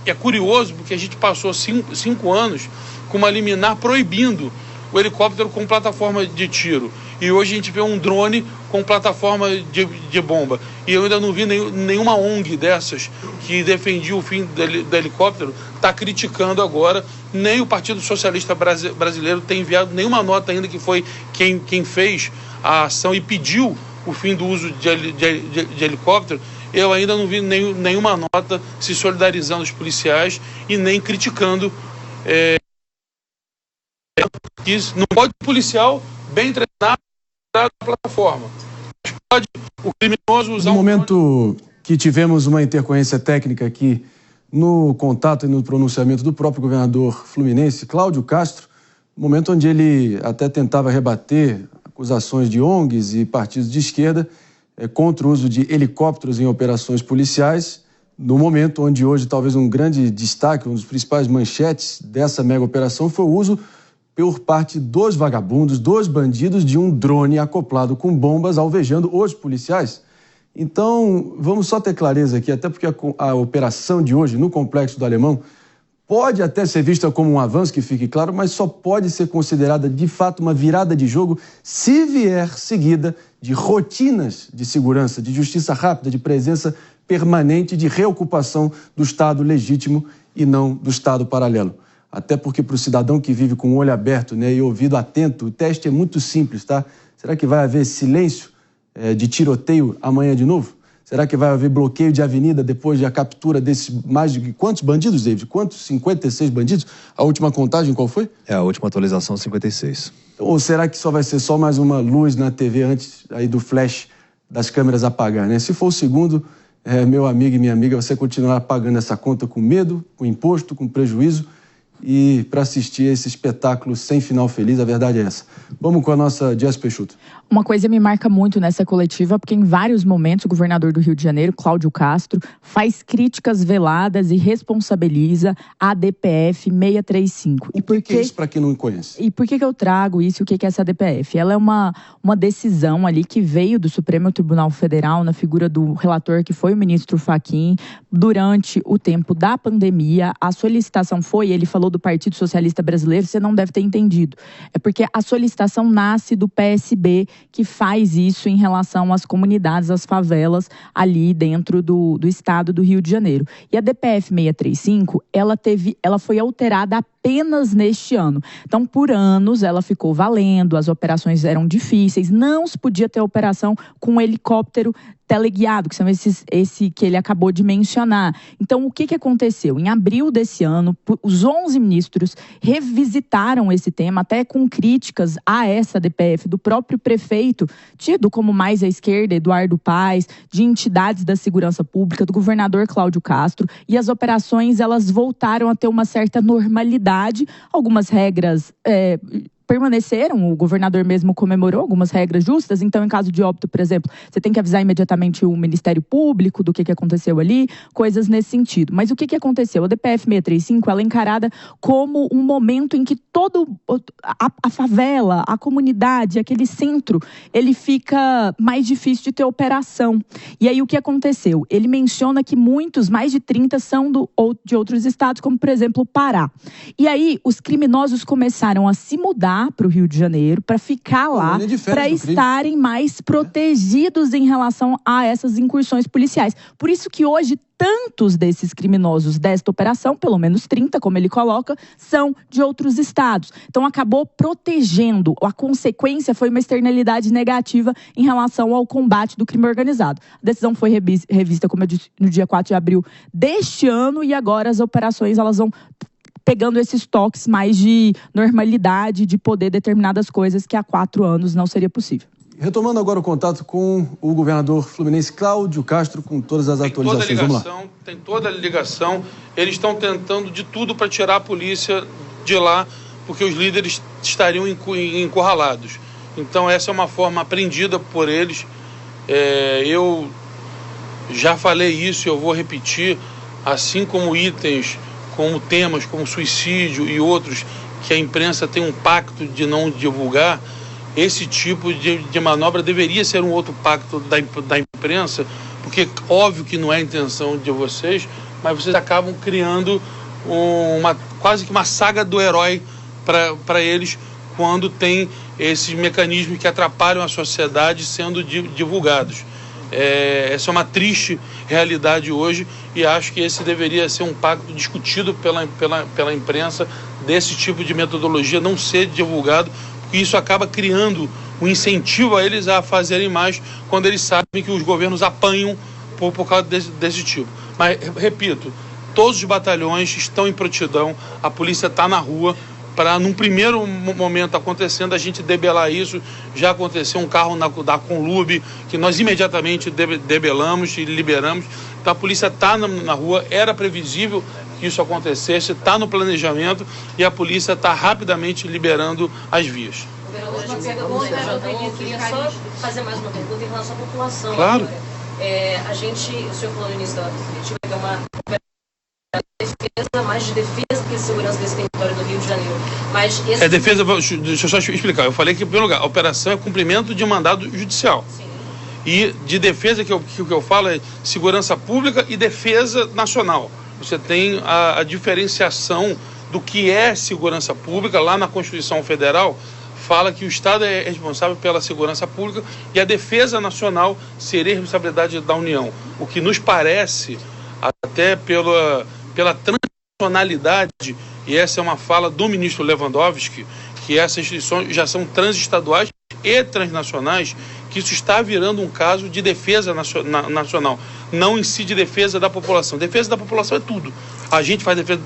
é curioso, porque a gente passou 5 anos com uma liminar proibindo o helicóptero com plataforma de tiro. E hoje a gente vê um drone com plataforma de bomba. E eu ainda não vi nenhuma ONG dessas que defendia o fim do helicóptero está criticando agora. Nem o Partido Socialista Brasileiro tem enviado nenhuma nota ainda, que foi quem fez a ação e pediu o fim do uso de helicóptero. Eu ainda não vi nenhuma nota se solidarizando os policiais e nem criticando. Isso não pode o policial bem treinado na plataforma. Pode o criminoso usar no momento que tivemos uma intercorrência técnica aqui no contato e no pronunciamento do próprio governador fluminense, Cláudio Castro, momento onde ele até tentava rebater acusações de ONGs e partidos de esquerda contra o uso de helicópteros em operações policiais, no momento onde hoje talvez um grande destaque, um dos principais manchetes dessa mega operação foi o uso por parte dos vagabundos, dos bandidos, de um drone acoplado com bombas alvejando os policiais. Então, vamos só ter clareza aqui, até porque a operação de hoje no Complexo do Alemão pode até ser vista como um avanço, que fique claro, mas só pode ser considerada de fato uma virada de jogo se vier seguida de rotinas de segurança, de justiça rápida, de presença permanente, de reocupação do Estado legítimo e não do Estado paralelo. Até porque para o cidadão que vive com o olho aberto, né, e ouvido atento, o teste é muito simples, tá? Será que vai haver silêncio de tiroteio amanhã de novo? Será que vai haver bloqueio de avenida depois da captura desses mais de quantos bandidos, David? Quantos? 56 bandidos? A última contagem qual foi? A última atualização, 56. Ou será que só vai ser só mais uma luz na TV antes aí do flash das câmeras apagar, né? Se for o segundo, meu amigo e minha amiga, você continuará pagando essa conta com medo, com imposto, com prejuízo, e para assistir esse espetáculo sem final feliz, a verdade é essa. Vamos com a nossa Jess Peixoto. Uma coisa me marca muito nessa coletiva, porque em vários momentos o governador do Rio de Janeiro, Cláudio Castro, faz críticas veladas e responsabiliza a DPF 635. O que é isso para quem não conhece? E por que eu trago isso e o que é essa DPF? Ela é uma decisão ali que veio do Supremo Tribunal Federal na figura do relator, que foi o ministro Fachin, durante o tempo da pandemia. A solicitação foi, ele falou do Partido Socialista Brasileiro, você não deve ter entendido. É porque a solicitação nasce do PSB, que faz isso em relação às comunidades, às favelas ali dentro do estado do Rio de Janeiro. E a DPF 635, ela foi alterada apenas apenas neste ano. Então, por anos, ela ficou valendo, as operações eram difíceis, não se podia ter operação com um helicóptero teleguiado, que são esse que ele acabou de mencionar. Então, o que aconteceu? Em abril desse ano, os 11 ministros revisitaram esse tema, até com críticas a essa DPF do próprio prefeito, tido como mais à esquerda, Eduardo Paes, de entidades da segurança pública, do governador Cláudio Castro, e as operações, elas voltaram a ter uma certa normalidade, algumas regras permaneceram, o governador mesmo comemorou algumas regras justas. Então, em caso de óbito, por exemplo, você tem que avisar imediatamente o Ministério Público do que aconteceu ali, coisas nesse sentido. Mas o que aconteceu? A DPF 635, ela é encarada como um momento em que todo a favela, a comunidade, aquele centro, ele fica mais difícil de ter operação. E aí, o que aconteceu? Ele menciona que muitos, mais de 30, são de outros estados, como, por exemplo, o Pará. E aí, os criminosos começaram a se mudar para o Rio de Janeiro, para ficar lá, para estarem mais protegidos em relação a essas incursões policiais. Por isso que hoje tantos desses criminosos desta operação, pelo menos 30, como ele coloca, são de outros estados. Então acabou protegendo. A consequência foi uma externalidade negativa em relação ao combate do crime organizado. A decisão foi revista, como eu disse, no dia 4 de abril deste ano, e agora as operações elas vão pegando esses toques mais de normalidade, de poder determinadas coisas que há 4 anos não seria possível. Retomando agora o contato com o governador fluminense Cláudio Castro, com todas as atualizações. Vamos lá. Tem toda a ligação. Eles estão tentando de tudo para tirar a polícia de lá, porque os líderes estariam encurralados. Então essa é uma forma aprendida por eles. Eu já falei isso e eu vou repetir, assim como itens, como temas como suicídio e outros que a imprensa tem um pacto de não divulgar, esse tipo de manobra deveria ser um outro pacto da imprensa, porque óbvio que não é a intenção de vocês, mas vocês acabam criando quase que uma saga do herói para eles quando tem esses mecanismos que atrapalham a sociedade sendo divulgados. Essa é uma triste realidade hoje e acho que esse deveria ser um pacto discutido pela imprensa, desse tipo de metodologia não ser divulgado, porque isso acaba criando um incentivo a eles a fazerem mais quando eles sabem que os governos apanham por causa desse tipo. Mas, repito, todos os batalhões estão em prontidão, a polícia está na rua, para, num primeiro momento acontecendo, a gente debelar isso. Já aconteceu um carro da Conlub, que nós imediatamente debelamos e liberamos. Então a polícia está na rua, era previsível que isso acontecesse, está no planejamento e a polícia está rapidamente liberando as vias. Eu queria só fazer mais uma pergunta em relação à população. Claro. Agora. O senhor falou no início da coletiva que é uma defesa, mais de defesa que de segurança desse território do Rio de Janeiro. Mas esse... defesa, deixa eu só explicar. Eu falei que, em primeiro lugar, a operação é cumprimento de mandado judicial. Sim. E de defesa, que eu falo é segurança pública e defesa nacional. Você tem a diferenciação do que é segurança pública. Lá na Constituição Federal fala que o Estado é responsável pela segurança pública e a defesa nacional seria responsabilidade da União. O que nos parece, até pela transnacionalidade, e essa é uma fala do ministro Lewandowski, que essas instituições já são transestaduais e transnacionais, que isso está virando um caso de defesa nacional, não em si de defesa da população. Defesa da população é tudo. A gente faz defesa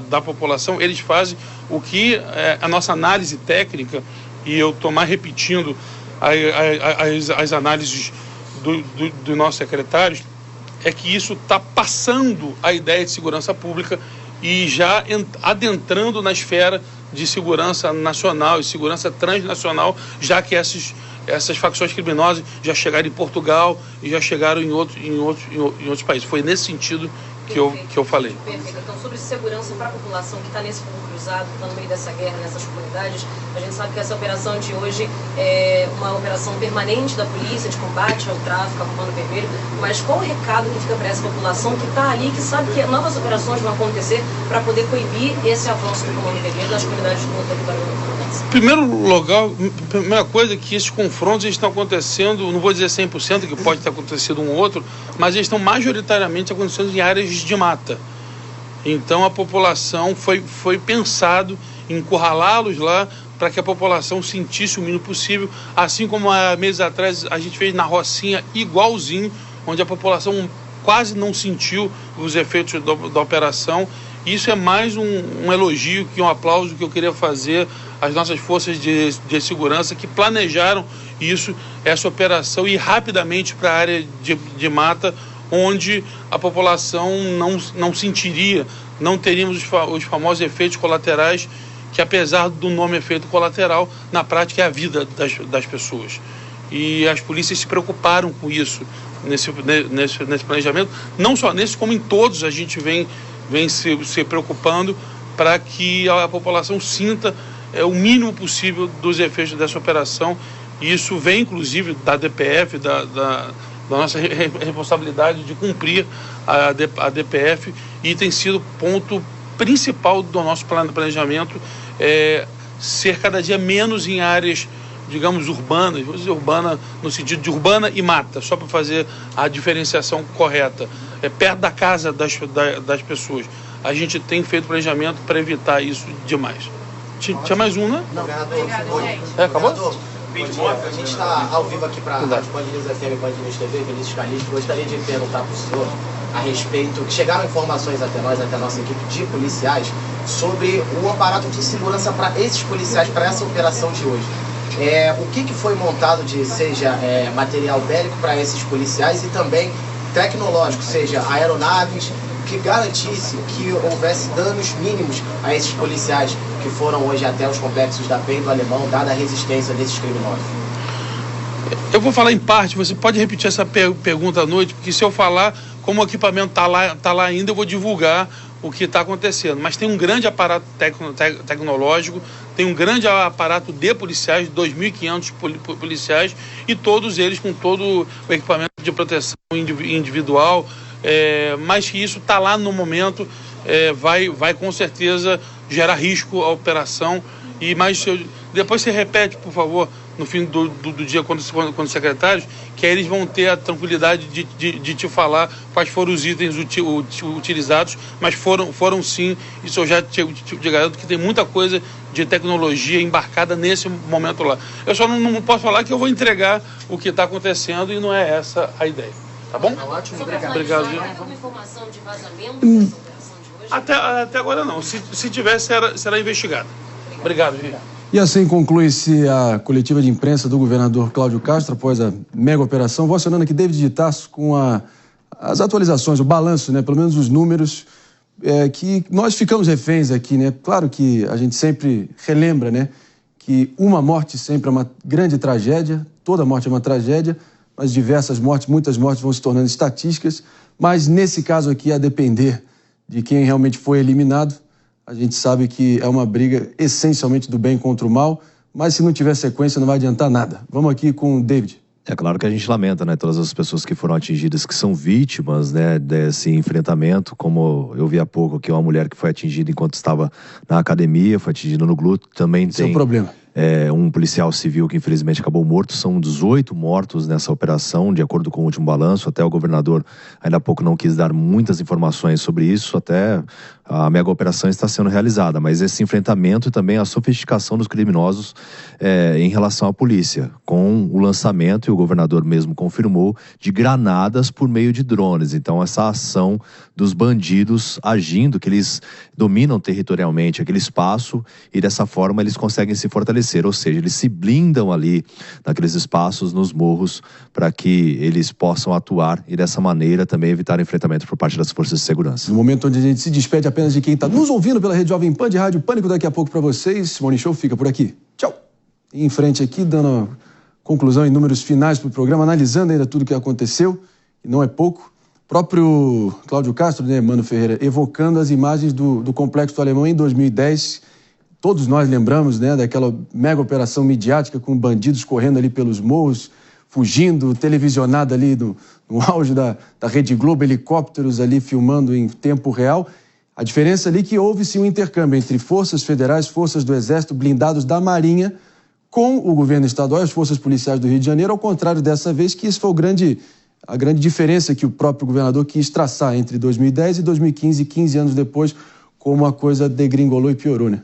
da população, eles fazem o que a nossa análise técnica, e eu estou mais repetindo as análises dos nossos secretários, é que isso está passando a ideia de segurança pública e já adentrando na esfera de segurança nacional e segurança transnacional, já que essas facções criminosas já chegaram em Portugal e já chegaram em outros países. Foi nesse sentido que eu falei. Perfeito. Então, sobre segurança para a população que está nesse fogo cruzado, está no meio dessa guerra, nessas comunidades, a gente sabe que essa operação de hoje é uma operação permanente da polícia, de combate ao tráfico, ao Comando Vermelho, mas qual o recado que fica para essa população que está ali, que sabe que novas operações vão acontecer para poder coibir esse avanço do Comando Vermelho nas comunidades do território fluminense? Primeira coisa é que esses confrontos estão acontecendo, não vou dizer 100%, que pode ter acontecido um ou outro, mas eles estão majoritariamente acontecendo em áreas de mata. Então a população foi pensado em encurralá-los lá para que a população sentisse o mínimo possível, assim como há meses atrás a gente fez na Rocinha igualzinho, onde a população quase não sentiu os efeitos da operação. Isso é mais um elogio que um aplauso que eu queria fazer às nossas forças de segurança que planejaram essa operação e rapidamente para a área de mata, onde a população não sentiria, não teríamos os famosos efeitos colaterais, que apesar do nome efeito colateral, na prática é a vida das pessoas. E as polícias se preocuparam com isso nesse planejamento, não só nesse, como em todos a gente vem se preocupando para que a população sinta o mínimo possível dos efeitos dessa operação. E isso vem, inclusive, da DPF, da nossa responsabilidade de cumprir a DPF, e tem sido ponto principal do nosso planejamento, ser cada dia menos em áreas, digamos, urbanas, vou dizer urbana no sentido de urbana e mata, só para fazer a diferenciação correta, perto da casa das pessoas. A gente tem feito planejamento para evitar isso demais. Tinha mais um, né? Não, acabou? A gente está ao vivo aqui para a Rádio Band News FM e Band News TV, Vinícius Calixto. Gostaria de perguntar para o senhor a respeito, que chegaram informações até nós, até a nossa equipe de policiais, sobre o aparato de segurança para esses policiais, para essa operação de hoje. O que foi montado de, seja material bélico para esses policiais e também tecnológico, seja aeronaves, que garantisse que houvesse danos mínimos a esses policiais que foram hoje até os complexos da PEN e do Alemão, dada a resistência desses criminosos? Eu vou falar em parte, você pode repetir essa pergunta à noite, porque se eu falar, como o equipamento está lá ainda, eu vou divulgar o que está acontecendo. Mas tem um grande aparato tecnológico, tem um grande aparato de policiais, 2.500 policiais, e todos eles com todo o equipamento de proteção individual, mas que isso está lá no momento, vai com certeza gerar risco à operação. Depois você repete, por favor, no fim do dia, quando os secretários, que aí eles vão ter a tranquilidade de te falar quais foram os itens utilizados, mas foram sim, isso eu já te garanto que tem muita coisa de tecnologia embarcada nesse momento lá. Eu só não posso falar que eu vou entregar o que está acontecendo e não é essa a ideia. Tá bom? Ótimo, obrigado. Obrigado. Tem alguma informação de vazamento dessa operação de hoje? Até agora não. Se tiver, será investigado. Obrigado, gente. E assim conclui-se a coletiva de imprensa do governador Cláudio Castro após a mega operação. Vou acionando aqui David de Tarso com as atualizações, o balanço, né, pelo menos os números, que nós ficamos reféns aqui, né? Claro que a gente sempre relembra, né, que uma morte sempre é uma grande tragédia, toda morte é uma tragédia, mas diversas mortes, muitas mortes vão se tornando estatísticas, mas nesse caso aqui, a depender de quem realmente foi eliminado, a gente sabe que é uma briga essencialmente do bem contra o mal, mas se não tiver sequência não vai adiantar nada. Vamos aqui com o David. É claro que a gente lamenta, né, todas as pessoas que foram atingidas, que são vítimas, né, desse enfrentamento, como eu vi há pouco aqui, uma mulher que foi atingida enquanto estava na academia, foi atingida no glúteo, também tem... Esse é o problema. Um policial civil que infelizmente acabou morto. São 18 mortos nessa operação, de acordo com o último balanço. Até o governador ainda há pouco não quis dar muitas informações sobre isso, até a mega operação está sendo realizada. Mas esse enfrentamento e também a sofisticação dos criminosos em relação à polícia, com o lançamento, e o governador mesmo confirmou, de granadas por meio de drones. Então essa ação dos bandidos agindo, que eles dominam territorialmente aquele espaço e dessa forma eles conseguem se fortalecer, ou seja, eles se blindam ali naqueles espaços, nos morros, para que eles possam atuar e dessa maneira também evitar enfrentamento por parte das forças de segurança. No momento onde a gente se despede apenas de quem está nos ouvindo pela Rede Jovem Pan de Rádio Pânico, daqui a pouco para vocês, Morning Show fica por aqui. Tchau! E em frente aqui, dando conclusão em números finais para o programa, analisando ainda tudo o que aconteceu, e não é pouco. O próprio Cláudio Castro, né, Mano Ferreira, evocando as imagens do Complexo do Alemão em 2010. Todos nós lembramos, né, daquela mega operação midiática com bandidos correndo ali pelos morros, fugindo, televisionada ali no auge da Rede Globo, helicópteros ali filmando em tempo real. A diferença ali é que houve sim um intercâmbio entre forças federais, forças do Exército, blindados da Marinha, com o governo estadual e as forças policiais do Rio de Janeiro, ao contrário dessa vez, que esse foi o grande a grande diferença que o próprio governador quis traçar entre 2010 e 2015, 15 anos depois, como a coisa degringolou e piorou, né?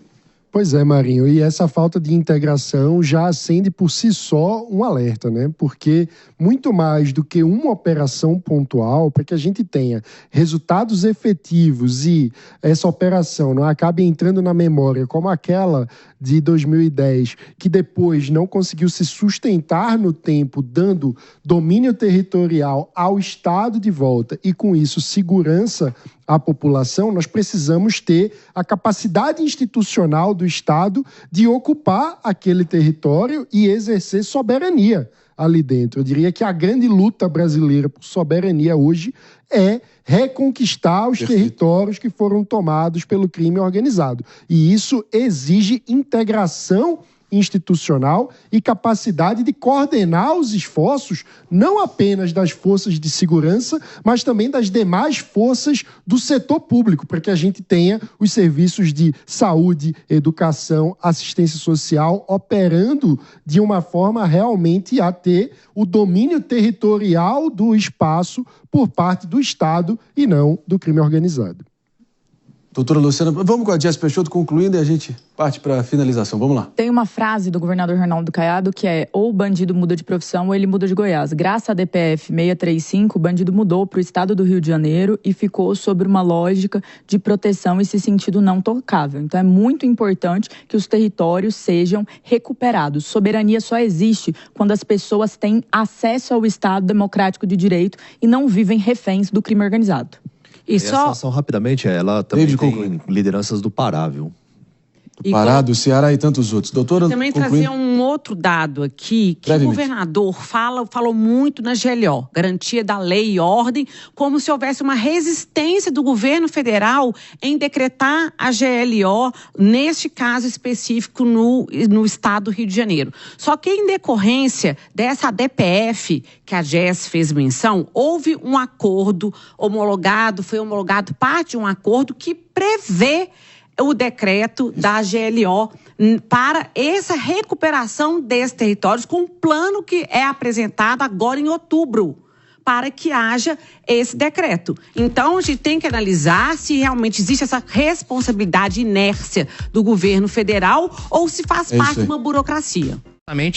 Pois é, Marinho, e essa falta de integração já acende por si só um alerta, né? Porque muito mais do que uma operação pontual, para que a gente tenha resultados efetivos e essa operação não acabe entrando na memória como aquela de 2010, que depois não conseguiu se sustentar no tempo, dando domínio territorial ao Estado de volta e, com isso, segurança à população, nós precisamos ter a capacidade institucional do Estado de ocupar aquele território e exercer soberania ali dentro. Eu diria que a grande luta brasileira por soberania hoje é reconquistar os territórios que foram tomados pelo crime organizado. E isso exige integração institucional e capacidade de coordenar os esforços, não apenas das forças de segurança, mas também das demais forças do setor público, para que a gente tenha os serviços de saúde, educação, assistência social operando de uma forma realmente a ter o domínio territorial do espaço por parte do Estado e não do crime organizado. Doutora Luciana, vamos com a Jess Peixoto concluindo e a gente parte para a finalização. Vamos lá. Tem uma frase do governador Ronaldo Caiado que é: ou o bandido muda de profissão ou ele muda de Goiás. Graças à DPF 635, o bandido mudou para o estado do Rio de Janeiro e ficou sobre uma lógica de proteção e se sentido não tocável. Então é muito importante que os territórios sejam recuperados. Soberania só existe quando as pessoas têm acesso ao Estado democrático de direito e não vivem reféns do crime organizado. E essa ação, rapidamente, ela também tem lideranças do Pará, viu? Do Pará, do Ceará e tantos outros. Doutora, também trazer um outro dado aqui, que o governador falou muito na GLO, garantia da lei e ordem, como se houvesse uma resistência do governo federal em decretar a GLO, neste caso específico no estado do Rio de Janeiro. Só que em decorrência dessa DPF, que a Jess fez menção, houve um acordo foi homologado parte de um acordo que prevê o decreto da GLO para essa recuperação desses territórios, com um plano que é apresentado agora em outubro, para que haja esse decreto. Então, a gente tem que analisar se realmente existe essa responsabilidade, inércia do governo federal ou se faz parte de uma burocracia.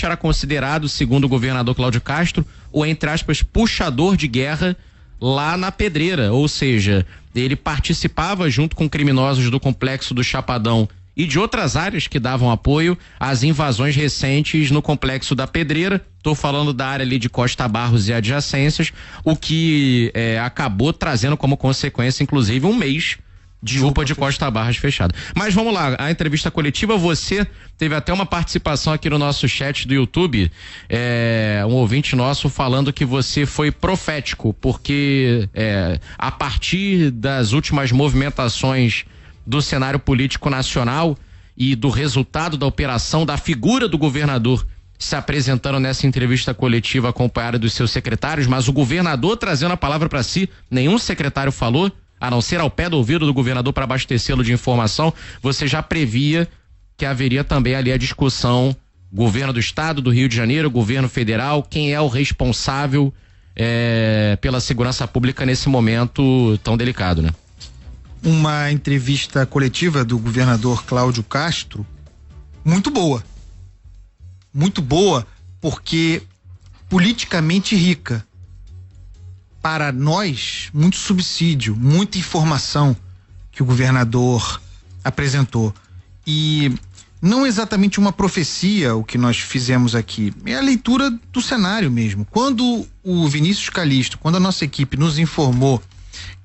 Era considerado, segundo o governador Cláudio Castro, o, entre aspas, puxador de guerra lá na Pedreira, ou seja, ele participava junto com criminosos do complexo do Chapadão e de outras áreas que davam apoio às invasões recentes no complexo da Pedreira. Estou falando da área ali de Costa Barros e adjacências, o que acabou trazendo como consequência, inclusive, um mês de UPA de Costa Barros fechado. Mas vamos lá, a entrevista coletiva, você teve até uma participação aqui no nosso chat do YouTube, um ouvinte nosso falando que você foi profético, porque a partir das últimas movimentações do cenário político nacional e do resultado da operação, da figura do governador se apresentando nessa entrevista coletiva acompanhada dos seus secretários, mas o governador trazendo a palavra para si, nenhum secretário falou, a não ser ao pé do ouvido do governador para abastecê-lo de informação, você já previa que haveria também ali a discussão, governo do estado do Rio de Janeiro, governo federal, quem é o responsável pela segurança pública nesse momento tão delicado, né? Uma entrevista coletiva do governador Cláudio Castro muito boa, porque politicamente rica. Para nós, muito subsídio, muita informação que o governador apresentou. E não exatamente uma profecia o que nós fizemos aqui, é a leitura do cenário mesmo. Quando o Vinícius Calixto, quando a nossa equipe nos informou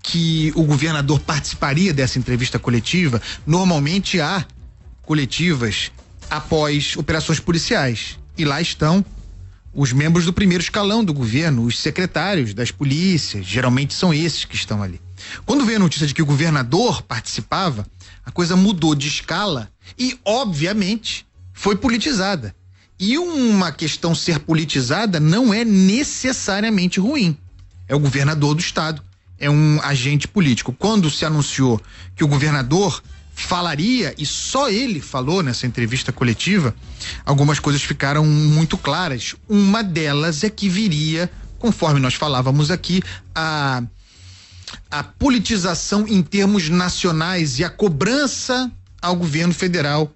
que o governador participaria dessa entrevista coletiva, normalmente há coletivas após operações policiais. E lá estão os membros do primeiro escalão do governo, os secretários das polícias, geralmente são esses que estão ali. Quando veio a notícia de que o governador participava, a coisa mudou de escala e, obviamente, foi politizada. E uma questão ser politizada não é necessariamente ruim. É o governador do estado, é um agente político. Quando se anunciou que o governador falaria, e só ele falou nessa entrevista coletiva, algumas coisas ficaram muito claras. Uma delas é que viria conforme nós falávamos aqui, a politização em termos nacionais e a cobrança ao governo federal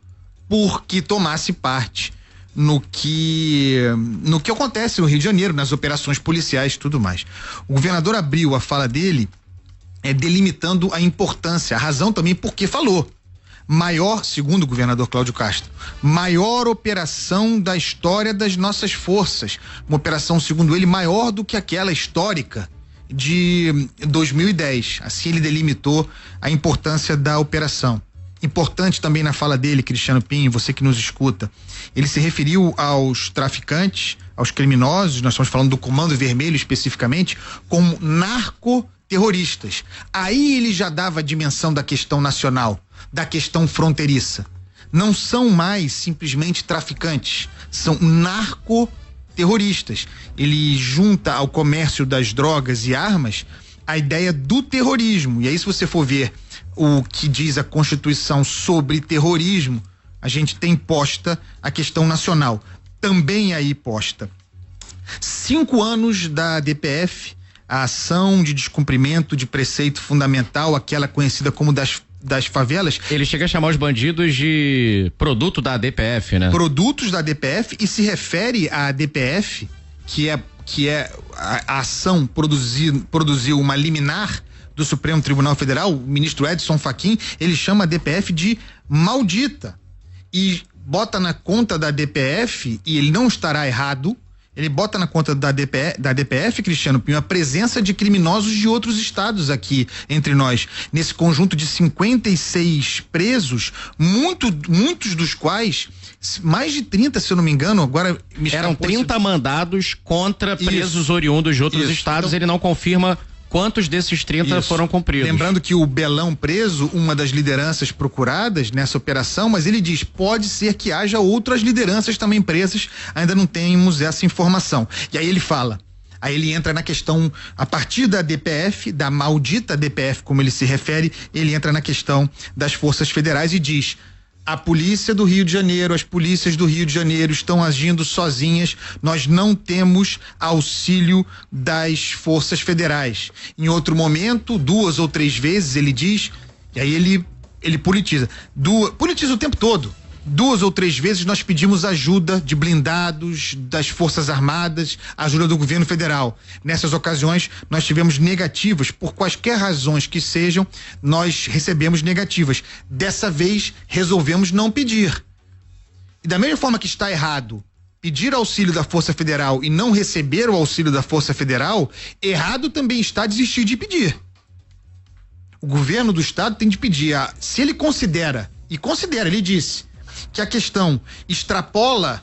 por que tomasse parte no que acontece no Rio de Janeiro, nas operações policiais e tudo mais. O governador abriu a fala dele delimitando a importância, a razão também porque falou. Maior, segundo o governador Cláudio Castro, maior operação da história das nossas forças. Uma operação, segundo ele, maior do que aquela histórica de 2010. Assim ele delimitou a importância da operação. Importante também na fala dele, Cristiano Pinho, você que nos escuta, ele se referiu aos traficantes, aos criminosos, nós estamos falando do Comando Vermelho especificamente, como narcoterroristas. Aí ele já dava a dimensão da questão nacional, da questão fronteiriça. Não são mais simplesmente traficantes, são narcoterroristas. Ele junta ao comércio das drogas e armas a ideia do terrorismo. E aí, se você for ver o que diz a Constituição sobre terrorismo, a gente tem posta a questão nacional. Também aí posta 5 anos da DPF, a ação de descumprimento de preceito fundamental, aquela conhecida como das favelas. Ele chega a chamar os bandidos de produto da DPF, né? Produtos da DPF, e se refere à DPF, que é a ação produziu uma liminar do Supremo Tribunal Federal. O ministro Edson Fachin, ele chama a DPF de maldita e bota na conta da DPF, e ele não estará errado, ele bota na conta da DPF, Cristiano Pinho, a presença de criminosos de outros estados aqui entre nós. Nesse conjunto de 56 presos, muitos dos quais, mais de 30, se eu não me engano, agora... Eram 30 mandados contra presos oriundos de outros estados, então, ele não confirma quantos desses 30 foram cumpridos. Lembrando que o Belão preso, uma das lideranças procuradas nessa operação, mas ele diz, pode ser que haja outras lideranças também presas, ainda não temos essa informação. E aí ele fala, aí ele entra na questão, a partir da DPF, da maldita DPF, como ele se refere, ele entra na questão das forças federais e diz: a polícia do Rio de Janeiro, as polícias do Rio de Janeiro estão agindo sozinhas, nós não temos auxílio das forças federais. Em outro momento, 2 ou 3 vezes ele diz, e aí ele politiza o tempo todo. 2 ou 3 vezes nós pedimos ajuda de blindados, das Forças Armadas, ajuda do governo federal. Nessas ocasiões, nós tivemos negativas, por quaisquer razões que sejam, nós recebemos negativas. Dessa vez, resolvemos não pedir. E da mesma forma que está errado pedir auxílio da Força Federal e não receber o auxílio da Força Federal, errado também está desistir de pedir. O governo do estado tem de pedir, se ele considera, ele disse, que a questão extrapola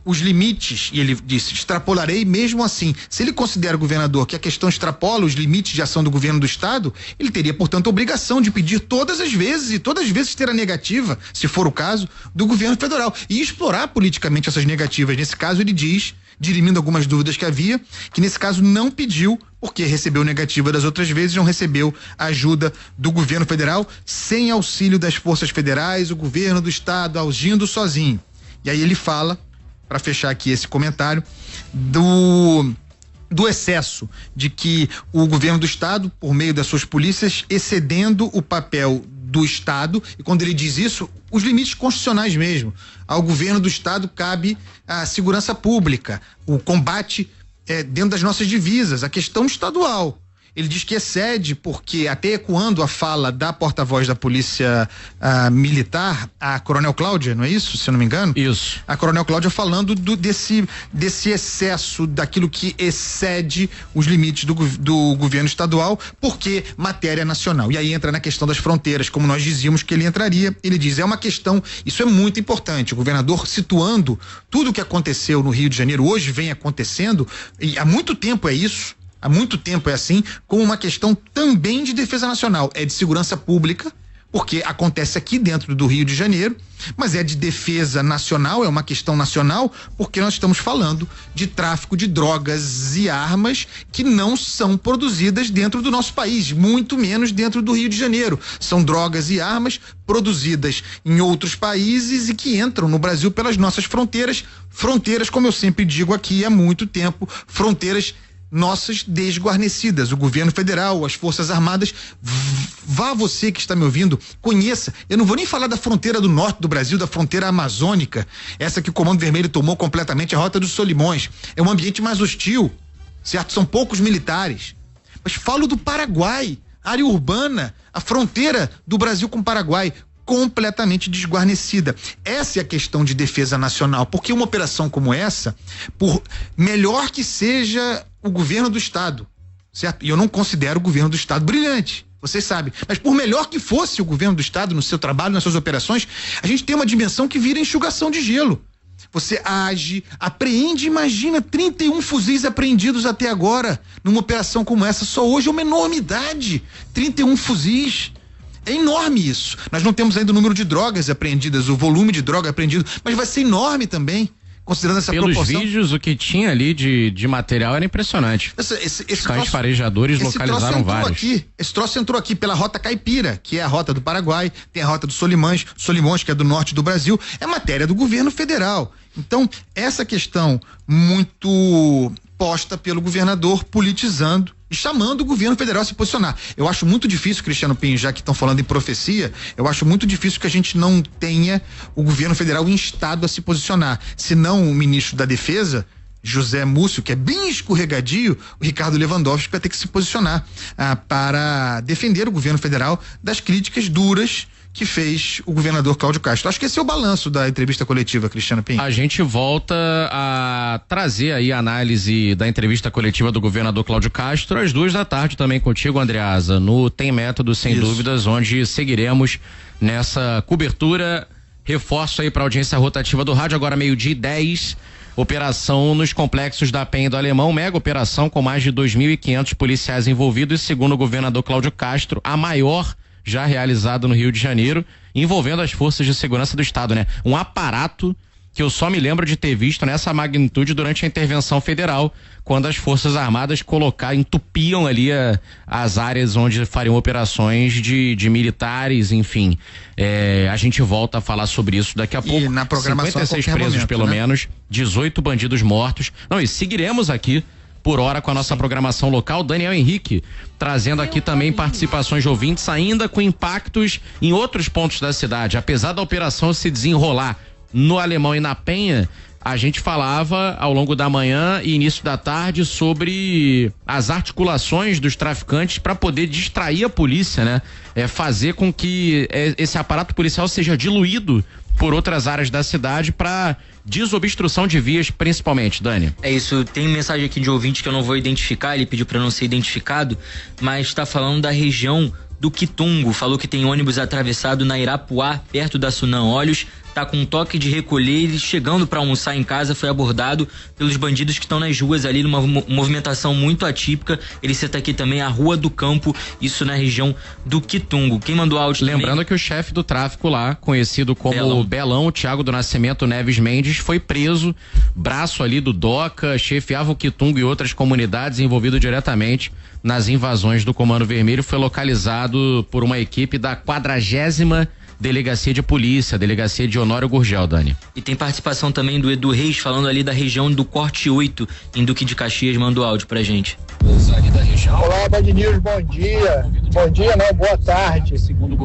os limites, e ele disse, extrapolarei mesmo assim. Se ele considera, o governador, que a questão extrapola os limites de ação do governo do estado, ele teria, portanto, a obrigação de pedir todas as vezes, e todas as vezes ter a negativa, se for o caso, do governo federal, e explorar politicamente essas negativas. Nesse caso, ele diz, dirimindo algumas dúvidas que havia, que nesse caso não pediu, porque recebeu negativa das outras vezes, não recebeu a ajuda do governo federal, sem auxílio das forças federais, o governo do estado agindo sozinho. E aí ele fala, para fechar aqui esse comentário, do excesso de que o governo do estado, por meio das suas polícias, excedendo o papel do estado, e quando ele diz isso, os limites constitucionais mesmo. Ao governo do estado cabe a segurança pública, o combate dentro das nossas divisas, a questão estadual. Ele diz que excede porque, até ecoando a fala da porta-voz da Polícia Militar, a Coronel Cláudia, não é isso? Se eu não me engano? Isso. A Coronel Cláudia falando desse excesso, daquilo que excede os limites do governo estadual, porque matéria nacional. E aí entra na questão das fronteiras, como nós dizíamos que ele entraria. Ele diz, é uma questão, isso é muito importante, o governador situando tudo o que aconteceu no Rio de Janeiro, hoje vem acontecendo, e há muito tempo é isso, há muito tempo é assim, como uma questão também de defesa nacional, é de segurança pública, porque acontece aqui dentro do Rio de Janeiro, mas é de defesa nacional, é uma questão nacional, porque nós estamos falando de tráfico de drogas e armas que não são produzidas dentro do nosso país, muito menos dentro do Rio de Janeiro. São drogas e armas produzidas em outros países e que entram no Brasil pelas nossas fronteiras, como eu sempre digo aqui há muito tempo, fronteiras nossas desguarnecidas, o governo federal, as Forças Armadas. Vá você que está me ouvindo, conheça. Eu não vou nem falar da fronteira do norte do Brasil, da fronteira amazônica, essa que o Comando Vermelho tomou completamente, a Rota dos Solimões. É um ambiente mais hostil, certo? São poucos militares. Mas falo do Paraguai, área urbana, a fronteira do Brasil com o Paraguai, completamente desguarnecida. Essa é a questão de defesa nacional, porque uma operação como essa, por melhor que seja o governo do estado, certo? E eu não considero o governo do estado brilhante, vocês sabem, mas por melhor que fosse o governo do estado no seu trabalho, nas suas operações, a gente tem uma dimensão que vira enxugação de gelo. Você age, apreende, imagina 31 fuzis apreendidos até agora numa operação como essa, só hoje é uma enormidade, 31 fuzis. É enorme isso. Nós não temos ainda o número de drogas apreendidas, o volume de droga apreendido, mas vai ser enorme também, considerando essa proporção. Pelos vídeos, o que tinha ali de material era impressionante. Os cães farejadores localizaram vários. Esse troço entrou aqui pela Rota Caipira, que é a rota do Paraguai, tem a Rota dos Solimões, que é do norte do Brasil, é matéria do governo federal. Então, essa questão muito posta pelo governador, politizando e chamando o governo federal a se posicionar. Eu acho muito difícil, Cristiano Pinho, já que estão falando em profecia, eu acho muito difícil que a gente não tenha o governo federal instado a se posicionar. Se não o ministro da Defesa, José Múcio, que é bem escorregadio, o Ricardo Lewandowski vai ter que se posicionar para defender o governo federal das críticas duras que fez o governador Cláudio Castro. Acho que esse é o balanço da entrevista coletiva, Cristiano Pinho. A gente volta a trazer aí a análise da entrevista coletiva do governador Cláudio Castro às 14h também contigo, Andreasa, no Tem Método, sem dúvidas, onde seguiremos nessa cobertura. Reforço aí para a audiência rotativa do rádio, agora 12:10. Operação nos complexos da Penha e do Alemão, mega operação com mais de 2.500 policiais envolvidos, segundo o governador Cláudio Castro, a maior já realizado no Rio de Janeiro, envolvendo as forças de segurança do estado, né? Um aparato que eu só me lembro de ter visto nessa magnitude durante a intervenção federal, quando as Forças Armadas entupiam ali as áreas onde fariam operações de militares, enfim. A gente volta a falar sobre isso daqui a pouco. E na programação 56 presos, momento, pelo né? menos, 18 bandidos mortos. Não, e seguiremos aqui por hora com a nossa programação local. Daniel Henrique trazendo aqui também participações de ouvintes, ainda com impactos em outros pontos da cidade. Apesar da operação se desenrolar no Alemão e na Penha, a gente falava ao longo da manhã e início da tarde sobre as articulações dos traficantes para poder distrair a polícia, né? Fazer com que esse aparato policial seja diluído por outras áreas da cidade para desobstrução de vias, principalmente, Dani. É isso, tem mensagem aqui de ouvinte que eu não vou identificar, ele pediu para não ser identificado, mas está falando da região do Quitungo, falou que tem ônibus atravessado na Irapuá, perto da Sunan Olhos, tá com um toque de recolher, ele chegando para almoçar em casa foi abordado pelos bandidos que estão nas ruas ali, numa movimentação muito atípica. Ele cita aqui também a Rua do Campo, isso na região do Quitungo. Quem mandou áudio Lembrando também, que o chefe do tráfico lá, conhecido como Belão, o Thiago do Nascimento Neves Mendes, foi preso, braço ali do DOCA, chefiava o Quitungo e outras comunidades, envolvido diretamente nas invasões do Comando Vermelho, foi localizado por uma equipe da 40ª Delegacia de Polícia, Delegacia de Honório Gurgel, Dani. E tem participação também do Edu Reis, falando ali da região do Corte 8, em Duque de Caxias, mandou áudio pra gente. Olá, Band News, bom dia. Bom dia, não, boa tarde.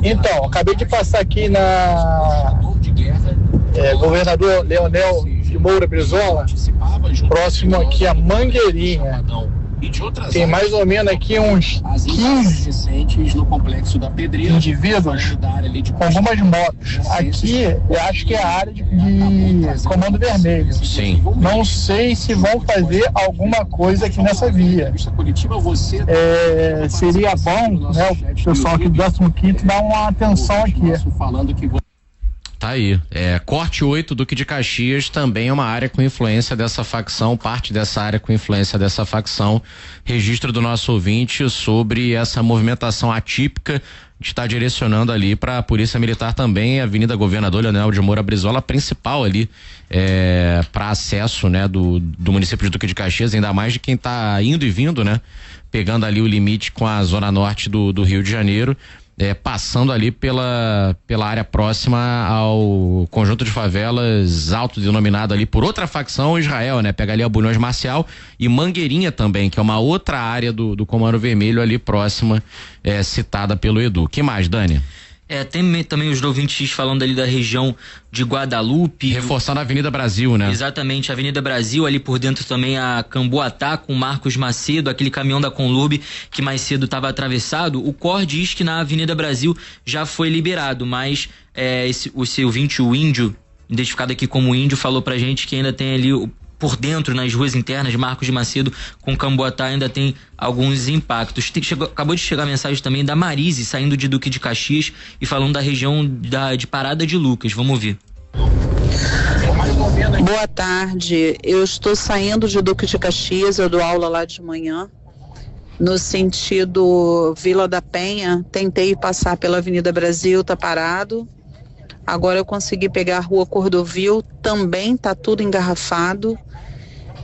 Então, acabei de passar aqui na Governador Leonel de Moura Brizola, próximo aqui a Mangueirinha. Tem mais ou menos aqui uns 15 indivíduos com algumas motos. Aqui eu acho que é a área de Comando Vermelho. Sim. Não sei se vão fazer alguma coisa aqui nessa via. Seria bom, né, o pessoal aqui do 15º dar uma atenção aqui. Tá aí, Corte 8, Duque de Caxias, também é uma área com influência dessa facção, parte dessa área com influência dessa facção. Registro do nosso ouvinte sobre essa movimentação atípica. A gente está direcionando ali para a Polícia Militar também, Avenida Governador Leonel de Moura Brizola, principal ali para acesso, né, do município de Duque de Caxias, ainda mais de quem está indo e vindo, né, pegando ali o limite com a zona norte do Rio de Janeiro. passando ali pela área próxima ao conjunto de favelas autodenominado ali por outra facção, Israel, né? Pega ali a Bulhões Marcial e Mangueirinha também, que é uma outra área do Comando Vermelho ali próxima, citada pelo Edu. Que mais, Dani? Tem também os ouvintes falando ali da região de Guadalupe. Reforçando a Avenida Brasil, né? Exatamente, a Avenida Brasil, ali por dentro também a Camboatá com Marcos Macedo, aquele caminhão da Conlurb que mais cedo estava atravessado. O COR diz que na Avenida Brasil já foi liberado, mas o seu ouvinte, o Índio, identificado aqui como Índio, falou pra gente que ainda tem ali por dentro, nas ruas internas de Marcos de Macedo com Camboatá, ainda tem alguns impactos. Acabou de chegar a mensagem também da Marise, saindo de Duque de Caxias e falando da região de Parada de Lucas. Vamos ouvir. Boa tarde, eu estou saindo de Duque de Caxias, eu dou aula lá de manhã, no sentido Vila da Penha. Tentei passar pela Avenida Brasil, tá parado. Agora eu consegui pegar a Rua Cordovil, também tá tudo engarrafado.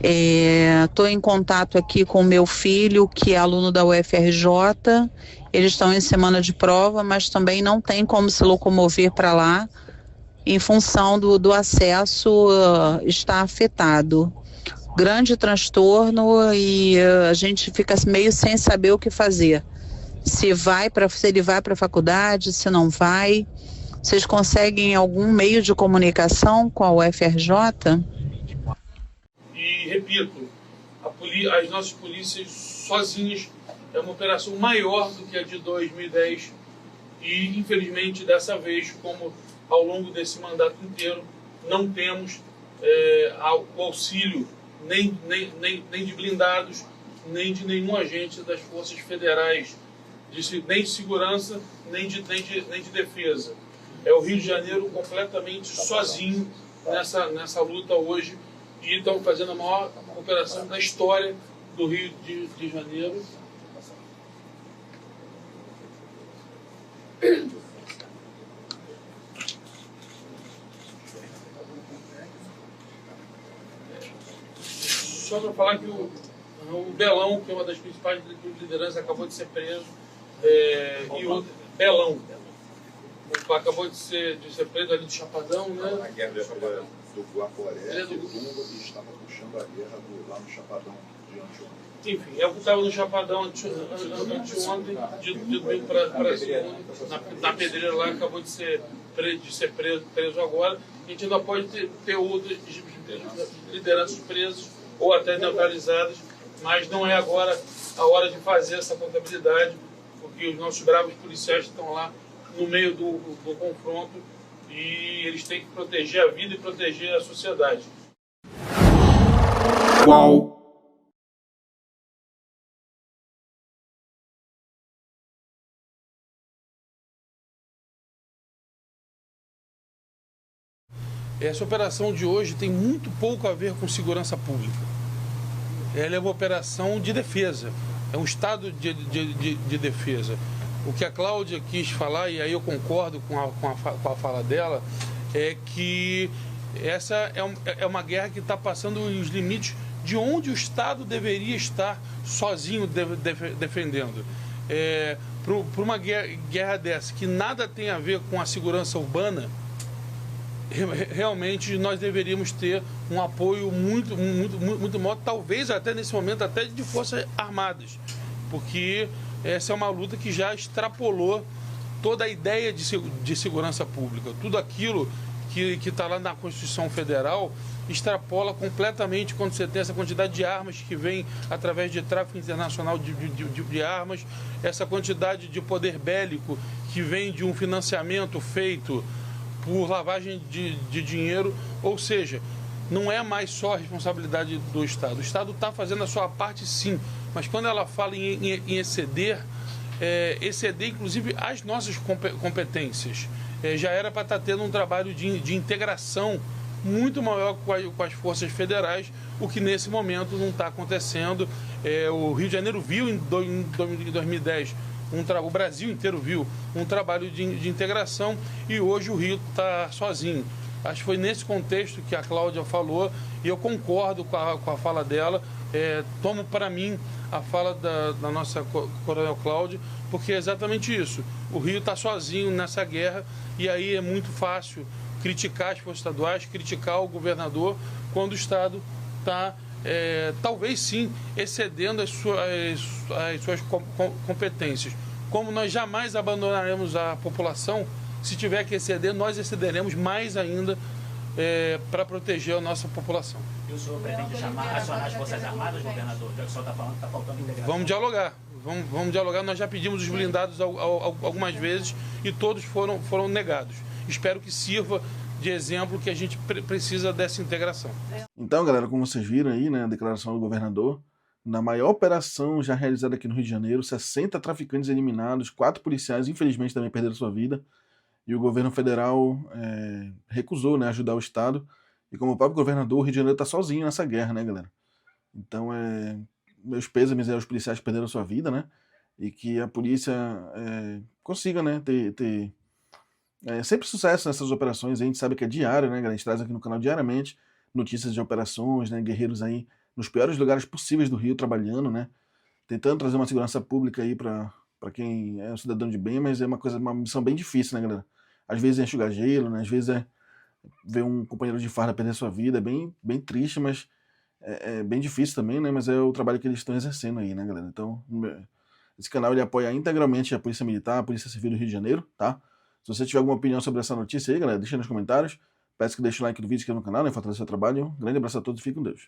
Estou em contato aqui com o meu filho, que é aluno da UFRJ. Eles estão em semana de prova, mas também não tem como se locomover para lá, em função do acesso está afetado. Grande transtorno e a gente fica meio sem saber o que fazer. Se ele vai para a faculdade, se não vai. Vocês conseguem algum meio de comunicação com a UFRJ? E repito, as nossas polícias sozinhas é uma operação maior do que a de 2010 e, infelizmente, dessa vez, como ao longo desse mandato inteiro, não temos o auxílio nem de blindados, nem de nenhum agente das forças federais, nem de segurança, nem de defesa. É o Rio de Janeiro completamente sozinho nessa luta hoje e estão fazendo a maior operação da história do Rio de Janeiro. Só para falar que o Belão, que é uma das principais lideranças, acabou de ser preso, e o Belão acabou de ser preso ali do Chapadão, né? A guerra do Guaporé, do Tumba, e estava puxando a guerra lá no Chapadão de anteontem. Enfim, eu estava no Chapadão anteontem, de domingo para segunda, na pedreira lá, acabou de ser preso agora. A gente ainda pode ter outras lideranças presas ou até neutralizadas, mas não é agora a hora de fazer essa contabilidade, porque os nossos bravos policiais estão lá no meio do confronto e eles têm que proteger a vida e proteger a sociedade. Qual? Essa operação de hoje tem muito pouco a ver com segurança pública. Ela é uma operação de defesa, é um estado de defesa. O que a Cláudia quis falar, e aí eu concordo com a fala dela, é que essa é uma guerra que está passando os limites de onde o Estado deveria estar sozinho defendendo. Para uma guerra dessa, que nada tem a ver com a segurança urbana, realmente nós deveríamos ter um apoio muito maior, talvez até nesse momento até de forças armadas, porque essa é uma luta que já extrapolou toda a ideia de segurança pública. Tudo aquilo que está lá na Constituição Federal extrapola completamente quando você tem essa quantidade de armas que vem através de tráfico internacional de armas, essa quantidade de poder bélico que vem de um financiamento feito por lavagem de dinheiro, ou seja, não é mais só a responsabilidade do Estado. O Estado está fazendo a sua parte, sim, mas quando ela fala em exceder, exceder inclusive as nossas competências. Já era para estar tendo um trabalho de integração muito maior com as forças federais, o que nesse momento não está acontecendo. O Rio de Janeiro viu em 2010, o Brasil inteiro viu um trabalho de integração e hoje o Rio está sozinho. Acho que foi nesse contexto que a Cláudia falou e eu concordo com a fala dela. Tomo para mim a fala da nossa Coronel Cláudia, porque é exatamente isso. O Rio está sozinho nessa guerra e aí é muito fácil criticar as forças estaduais, criticar o governador, quando o Estado está, talvez sim, excedendo as suas competências. Como nós jamais abandonaremos a população, se tiver que exceder, nós excederemos mais ainda para proteger a nossa população. E o senhor pretende acionar as Forças Armadas, governador? Já que o senhor está falando que está faltando integração. Vamos dialogar. Vamos dialogar. Nós já pedimos os blindados algumas vezes e todos foram negados. Espero que sirva de exemplo que a gente precisa dessa integração. Então, galera, como vocês viram aí, né, a declaração do governador, na maior operação já realizada aqui no Rio de Janeiro, 60 traficantes eliminados, 4 policiais, infelizmente, também perderam sua vida, e o governo federal recusou, né, ajudar o Estado, e como o próprio governador, o Rio de Janeiro está sozinho nessa guerra, né, galera? Então, meus pêsames aos policiais que perderam sua vida, né, e que a polícia consiga, né, ter sempre sucesso nessas operações. A gente sabe que é diário, né, galera? A gente traz aqui no canal diariamente notícias de operações, né, guerreiros aí nos piores lugares possíveis do Rio trabalhando, né, tentando trazer uma segurança pública aí para quem é um cidadão de bem, mas é uma missão bem difícil, né, galera? Às vezes é enxugar gelo, né, às vezes é ver um companheiro de farda perder sua vida, é bem triste, mas é bem difícil também, né, mas é o trabalho que eles estão exercendo aí, né, galera? Então, esse canal ele apoia integralmente a Polícia Militar, a Polícia Civil do Rio de Janeiro, tá? Se você tiver alguma opinião sobre essa notícia aí, galera, deixa nos comentários. Peço que deixe o like do vídeo aqui no canal, né? Fortaleça o seu trabalho. Um grande abraço a todos e fiquem com Deus.